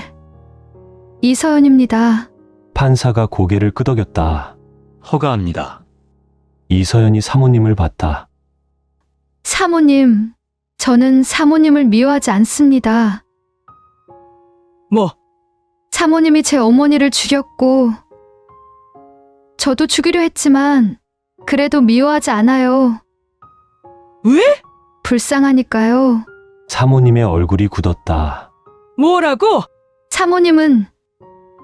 Speaker 5: 이서연입니다.
Speaker 2: 판사가 고개를 끄덕였다.
Speaker 16: 허가합니다.
Speaker 2: 이서연이 사모님을 봤다.
Speaker 5: 사모님, 저는 사모님을 미워하지 않습니다.
Speaker 6: 뭐?
Speaker 5: 사모님이 제 어머니를 죽였고 저도 죽이려 했지만 그래도 미워하지 않아요.
Speaker 6: 왜?
Speaker 5: 불쌍하니까요.
Speaker 2: 사모님의 얼굴이 굳었다.
Speaker 6: 뭐라고?
Speaker 5: 사모님은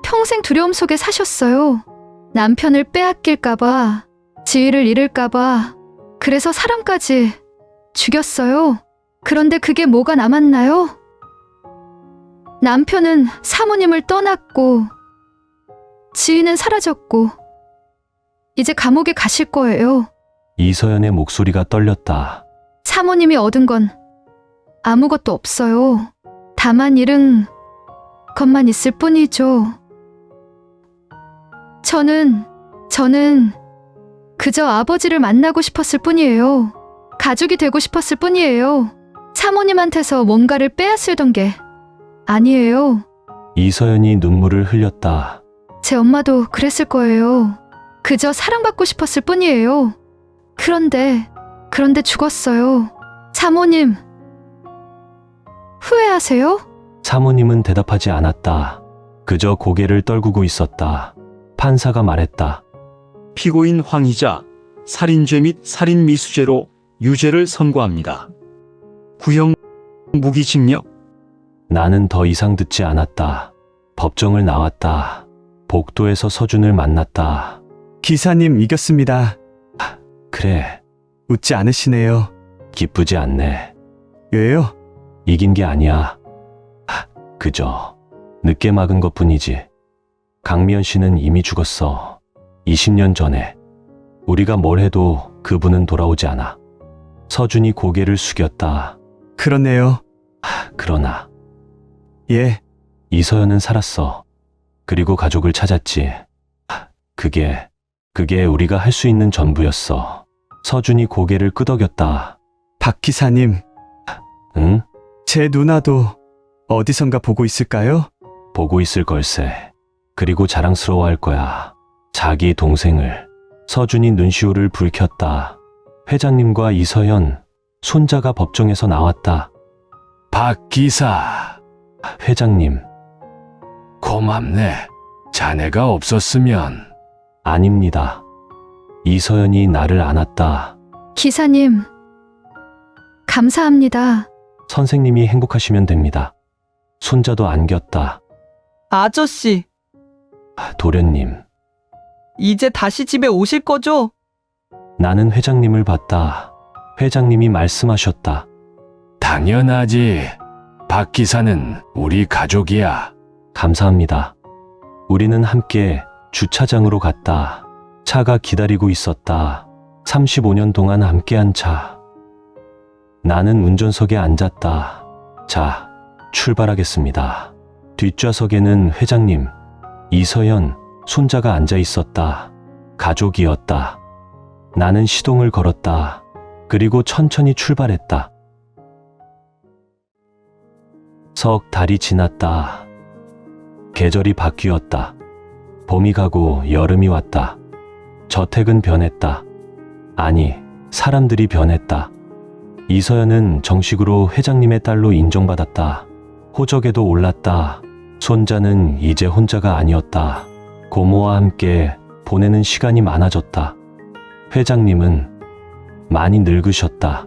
Speaker 5: 평생 두려움 속에 사셨어요. 남편을 빼앗길까봐, 지위를 잃을까봐, 그래서 사람까지 죽였어요. 그런데 그게 뭐가 남았나요? 남편은 사모님을 떠났고, 지위는 사라졌고, 이제 감옥에 가실 거예요.
Speaker 2: 이서연의 목소리가 떨렸다.
Speaker 5: 사모님이 얻은 건 아무것도 없어요. 다만 잃은 것만 있을 뿐이죠. 저는 그저 아버지를 만나고 싶었을 뿐이에요. 가족이 되고 싶었을 뿐이에요. 사모님한테서 뭔가를 빼앗으려던 게 아니에요.
Speaker 2: 이서연이 눈물을 흘렸다.
Speaker 5: 제 엄마도 그랬을 거예요. 그저 사랑받고 싶었을 뿐이에요. 그런데 죽었어요. 사모님, 후회하세요?
Speaker 2: 사모님은 대답하지 않았다. 그저 고개를 떨구고 있었다. 판사가 말했다.
Speaker 16: 피고인 황희자, 살인죄 및 살인미수죄로 유죄를 선고합니다. 구형 무기징역.
Speaker 2: 나는 더 이상 듣지 않았다. 법정을 나왔다. 복도에서 서준을 만났다.
Speaker 8: 기사님 이겼습니다.
Speaker 2: 그래.
Speaker 8: 웃지 않으시네요.
Speaker 2: 기쁘지 않네.
Speaker 8: 왜요?
Speaker 2: 이긴 게 아니야. 그저 늦게 막은 것뿐이지. 강미연 씨는 이미 죽었어. 20년 전에. 우리가 뭘 해도 그분은 돌아오지 않아. 서준이 고개를 숙였다.
Speaker 8: 그렇네요.
Speaker 2: 그러나
Speaker 8: 예.
Speaker 2: 이서연은 살았어. 그리고 가족을 찾았지. 그게 우리가 할 수 있는 전부였어. 서준이 고개를 끄덕였다.
Speaker 8: 박 기사님.
Speaker 2: 응?
Speaker 8: 제 누나도 어디선가 보고 있을까요?
Speaker 2: 보고 있을 걸세. 그리고 자랑스러워할 거야. 자기 동생을. 서준이 눈시울을 붉혔다. 회장님과 이서연, 손자가 법정에서 나왔다.
Speaker 3: 박 기사.
Speaker 2: 회장님.
Speaker 3: 고맙네. 자네가 없었으면.
Speaker 2: 아닙니다. 이서연이 나를 안았다.
Speaker 5: 기사님, 감사합니다.
Speaker 2: 선생님이 행복하시면 됩니다. 손자도 안겼다.
Speaker 11: 아저씨,
Speaker 2: 도련님.
Speaker 11: 이제 다시 집에 오실 거죠?
Speaker 2: 나는 회장님을 봤다. 회장님이 말씀하셨다.
Speaker 3: 당연하지. 박 기사는 우리 가족이야.
Speaker 2: 감사합니다. 우리는 함께 주차장으로 갔다. 차가 기다리고 있었다. 35년 동안 함께한 차. 나는 운전석에 앉았다. 자, 출발하겠습니다. 뒷좌석에는 회장님, 이서연, 손자가 앉아 있었다. 가족이었다. 나는 시동을 걸었다. 그리고 천천히 출발했다. 석 달이 지났다. 계절이 바뀌었다. 봄이 가고 여름이 왔다. 저택은 변했다. 아니, 사람들이 변했다. 이서연은 정식으로 회장님의 딸로 인정받았다. 호적에도 올랐다. 손자는 이제 혼자가 아니었다. 고모와 함께 보내는 시간이 많아졌다. 회장님은 많이 늙으셨다.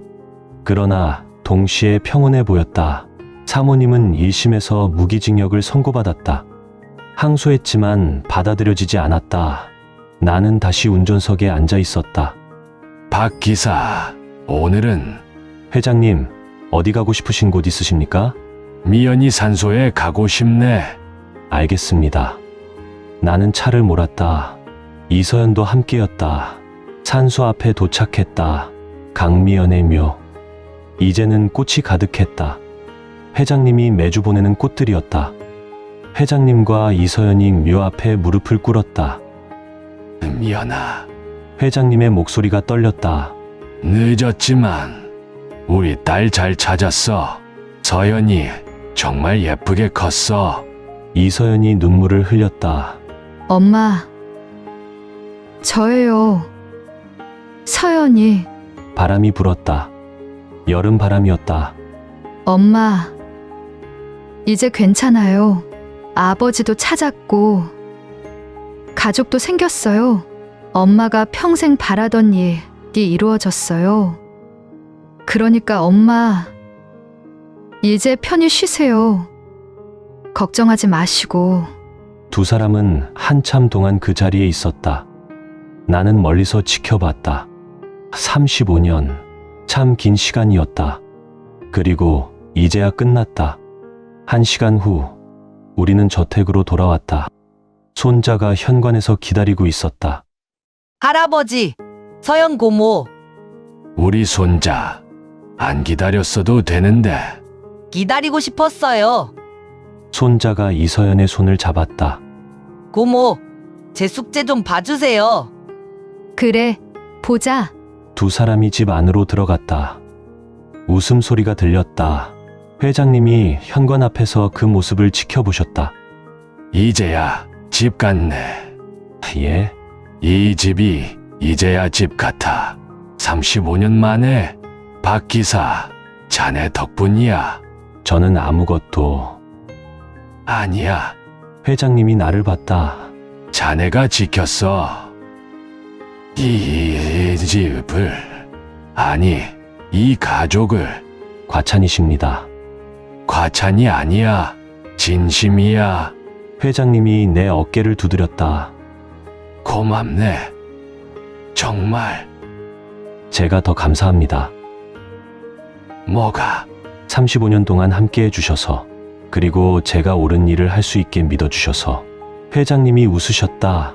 Speaker 2: 그러나 동시에 평온해 보였다. 사모님은 1심에서 무기징역을 선고받았다. 항소했지만 받아들여지지 않았다. 나는 다시 운전석에 앉아 있었다.
Speaker 3: 박 기사, 오늘은
Speaker 2: 회장님, 어디 가고 싶으신 곳 있으십니까?
Speaker 3: 미연이 산소에 가고 싶네.
Speaker 2: 알겠습니다. 나는 차를 몰았다. 이서연도 함께였다. 산소 앞에 도착했다. 강미연의 묘. 이제는 꽃이 가득했다. 회장님이 매주 보내는 꽃들이었다. 회장님과 이서연이 묘 앞에 무릎을 꿇었다.
Speaker 3: 미연아,
Speaker 2: 회장님의 목소리가 떨렸다.
Speaker 3: 늦었지만 우리 딸 잘 찾았어. 서연이 정말 예쁘게 컸어.
Speaker 2: 이서연이 눈물을 흘렸다.
Speaker 5: 엄마, 저예요. 서연이.
Speaker 2: 바람이 불었다. 여름 바람이었다.
Speaker 5: 엄마, 이제 괜찮아요. 아버지도 찾았고, 가족도 생겼어요. 엄마가 평생 바라던 일이 이루어졌어요. 그러니까 엄마, 이제 편히 쉬세요. 걱정하지 마시고.
Speaker 2: 두 사람은 한참 동안 그 자리에 있었다. 나는 멀리서 지켜봤다. 35년, 참 긴 시간이었다. 그리고 이제야 끝났다. 1시간 후, 우리는 저택으로 돌아왔다. 손자가 현관에서 기다리고 있었다.
Speaker 11: 할아버지, 서연 고모,
Speaker 3: 우리 손자 안 기다렸어도 되는데.
Speaker 11: 기다리고 싶었어요.
Speaker 2: 손자가 이서연의 손을 잡았다.
Speaker 11: 고모, 제 숙제 좀 봐주세요.
Speaker 5: 그래, 보자.
Speaker 2: 두 사람이 집 안으로 들어갔다. 웃음소리가 들렸다. 회장님이 현관 앞에서 그 모습을 지켜보셨다.
Speaker 3: 이제야 집 같네.
Speaker 2: 예?
Speaker 3: 이 집이 이제야 집 같아. 35년 만에 박 기사, 자네 덕분이야.
Speaker 2: 저는 아무것도.
Speaker 3: 아니야.
Speaker 2: 회장님이 나를 봤다.
Speaker 3: 자네가 지켰어. 이 집을, 아니, 이 가족을.
Speaker 2: 과찬이십니다.
Speaker 3: 과찬이 아니야. 진심이야.
Speaker 2: 회장님이 내 어깨를 두드렸다.
Speaker 3: 고맙네. 정말.
Speaker 2: 제가 더 감사합니다.
Speaker 3: 뭐가?
Speaker 2: 35년 동안 함께 해주셔서, 그리고 제가 옳은 일을 할 수 있게 믿어주셔서. 회장님이 웃으셨다.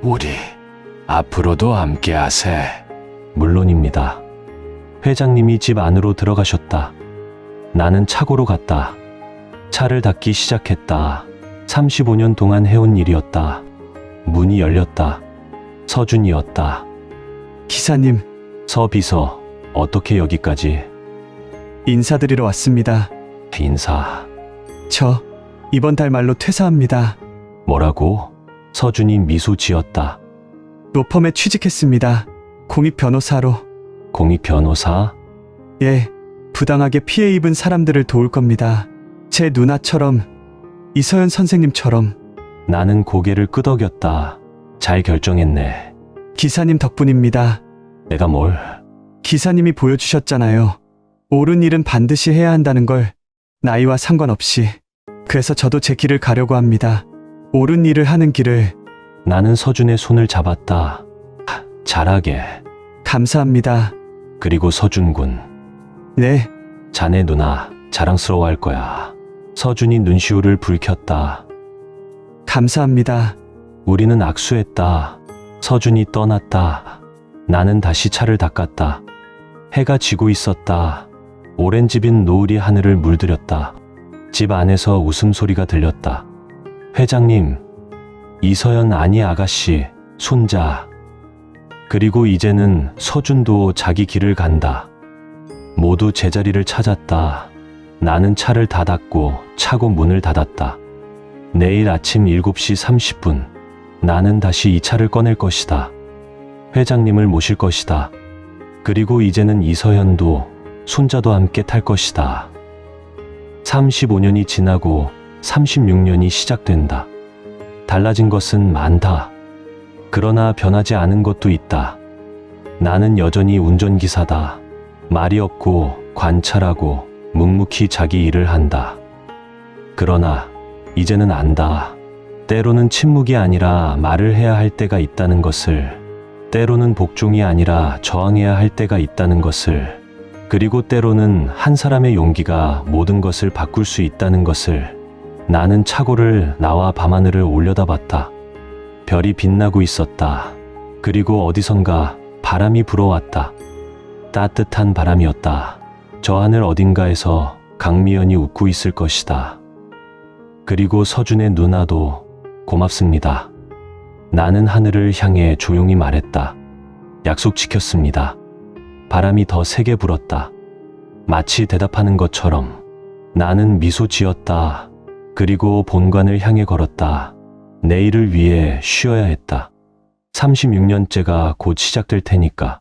Speaker 3: 우리 앞으로도 함께 하세.
Speaker 2: 물론입니다. 회장님이 집 안으로 들어가셨다. 나는 차고로 갔다. 차를 닫기 시작했다. 35년 동안 해온 일이었다. 문이 열렸다. 서준이었다.
Speaker 8: 기사님,
Speaker 2: 서비서, 어떻게 여기까지?
Speaker 8: 인사드리러 왔습니다.
Speaker 2: 인사.
Speaker 8: 저 이번 달 말로 퇴사합니다.
Speaker 2: 뭐라고? 서준이 미소 지었다.
Speaker 8: 로펌에 취직했습니다. 공익 변호사로.
Speaker 2: 공익 변호사?
Speaker 8: 예, 부당하게 피해 입은 사람들을 도울 겁니다. 제 누나처럼, 이서연 선생님처럼.
Speaker 2: 나는 고개를 끄덕였다. 잘 결정했네.
Speaker 8: 기사님 덕분입니다.
Speaker 2: 내가 뭘?
Speaker 8: 기사님이 보여주셨잖아요. 옳은 일은 반드시 해야 한다는 걸, 나이와 상관없이. 그래서 저도 제 길을 가려고 합니다. 옳은 일을 하는 길을.
Speaker 2: 나는 서준의 손을 잡았다. 잘하게.
Speaker 8: 감사합니다.
Speaker 2: 그리고 서준군.
Speaker 8: 네.
Speaker 2: 자네 누나 자랑스러워할 거야. 서준이 눈시울을 붉혔다.
Speaker 8: 감사합니다.
Speaker 2: 우리는 악수했다. 서준이 떠났다. 나는 다시 차를 닦았다. 해가 지고 있었다. 오렌지빛 노을이 하늘을 물들였다. 집 안에서 웃음소리가 들렸다. 회장님, 이서연 아니 아가씨, 손자. 그리고 이제는 서준도 자기 길을 간다. 모두 제자리를 찾았다. 나는 차를 닫았고 차고 문을 닫았다. 내일 아침 7시 30분, 나는 다시 이 차를 꺼낼 것이다. 회장님을 모실 것이다. 그리고 이제는 이서연도 손자도 함께 탈 것이다. 35년이 지나고 36년이 시작된다. 달라진 것은 많다. 그러나 변하지 않은 것도 있다. 나는 여전히 운전기사다. 말이 없고 관찰하고 묵묵히 자기 일을 한다. 그러나 이제는 안다. 때로는 침묵이 아니라 말을 해야 할 때가 있다는 것을, 때로는 복종이 아니라 저항해야 할 때가 있다는 것을, 그리고 때로는 한 사람의 용기가 모든 것을 바꿀 수 있다는 것을. 나는 차고를 나와 밤하늘을 올려다봤다. 별이 빛나고 있었다. 그리고 어디선가 바람이 불어왔다. 따뜻한 바람이었다. 저 하늘 어딘가에서 강미연이 웃고 있을 것이다. 그리고 서준의 누나도 고맙습니다. 나는 하늘을 향해 조용히 말했다. 약속 지켰습니다. 바람이 더 세게 불었다. 마치 대답하는 것처럼 나는 미소 지었다. 그리고 본관을 향해 걸었다. 내일을 위해 쉬어야 했다. 36년째가 곧 시작될 테니까.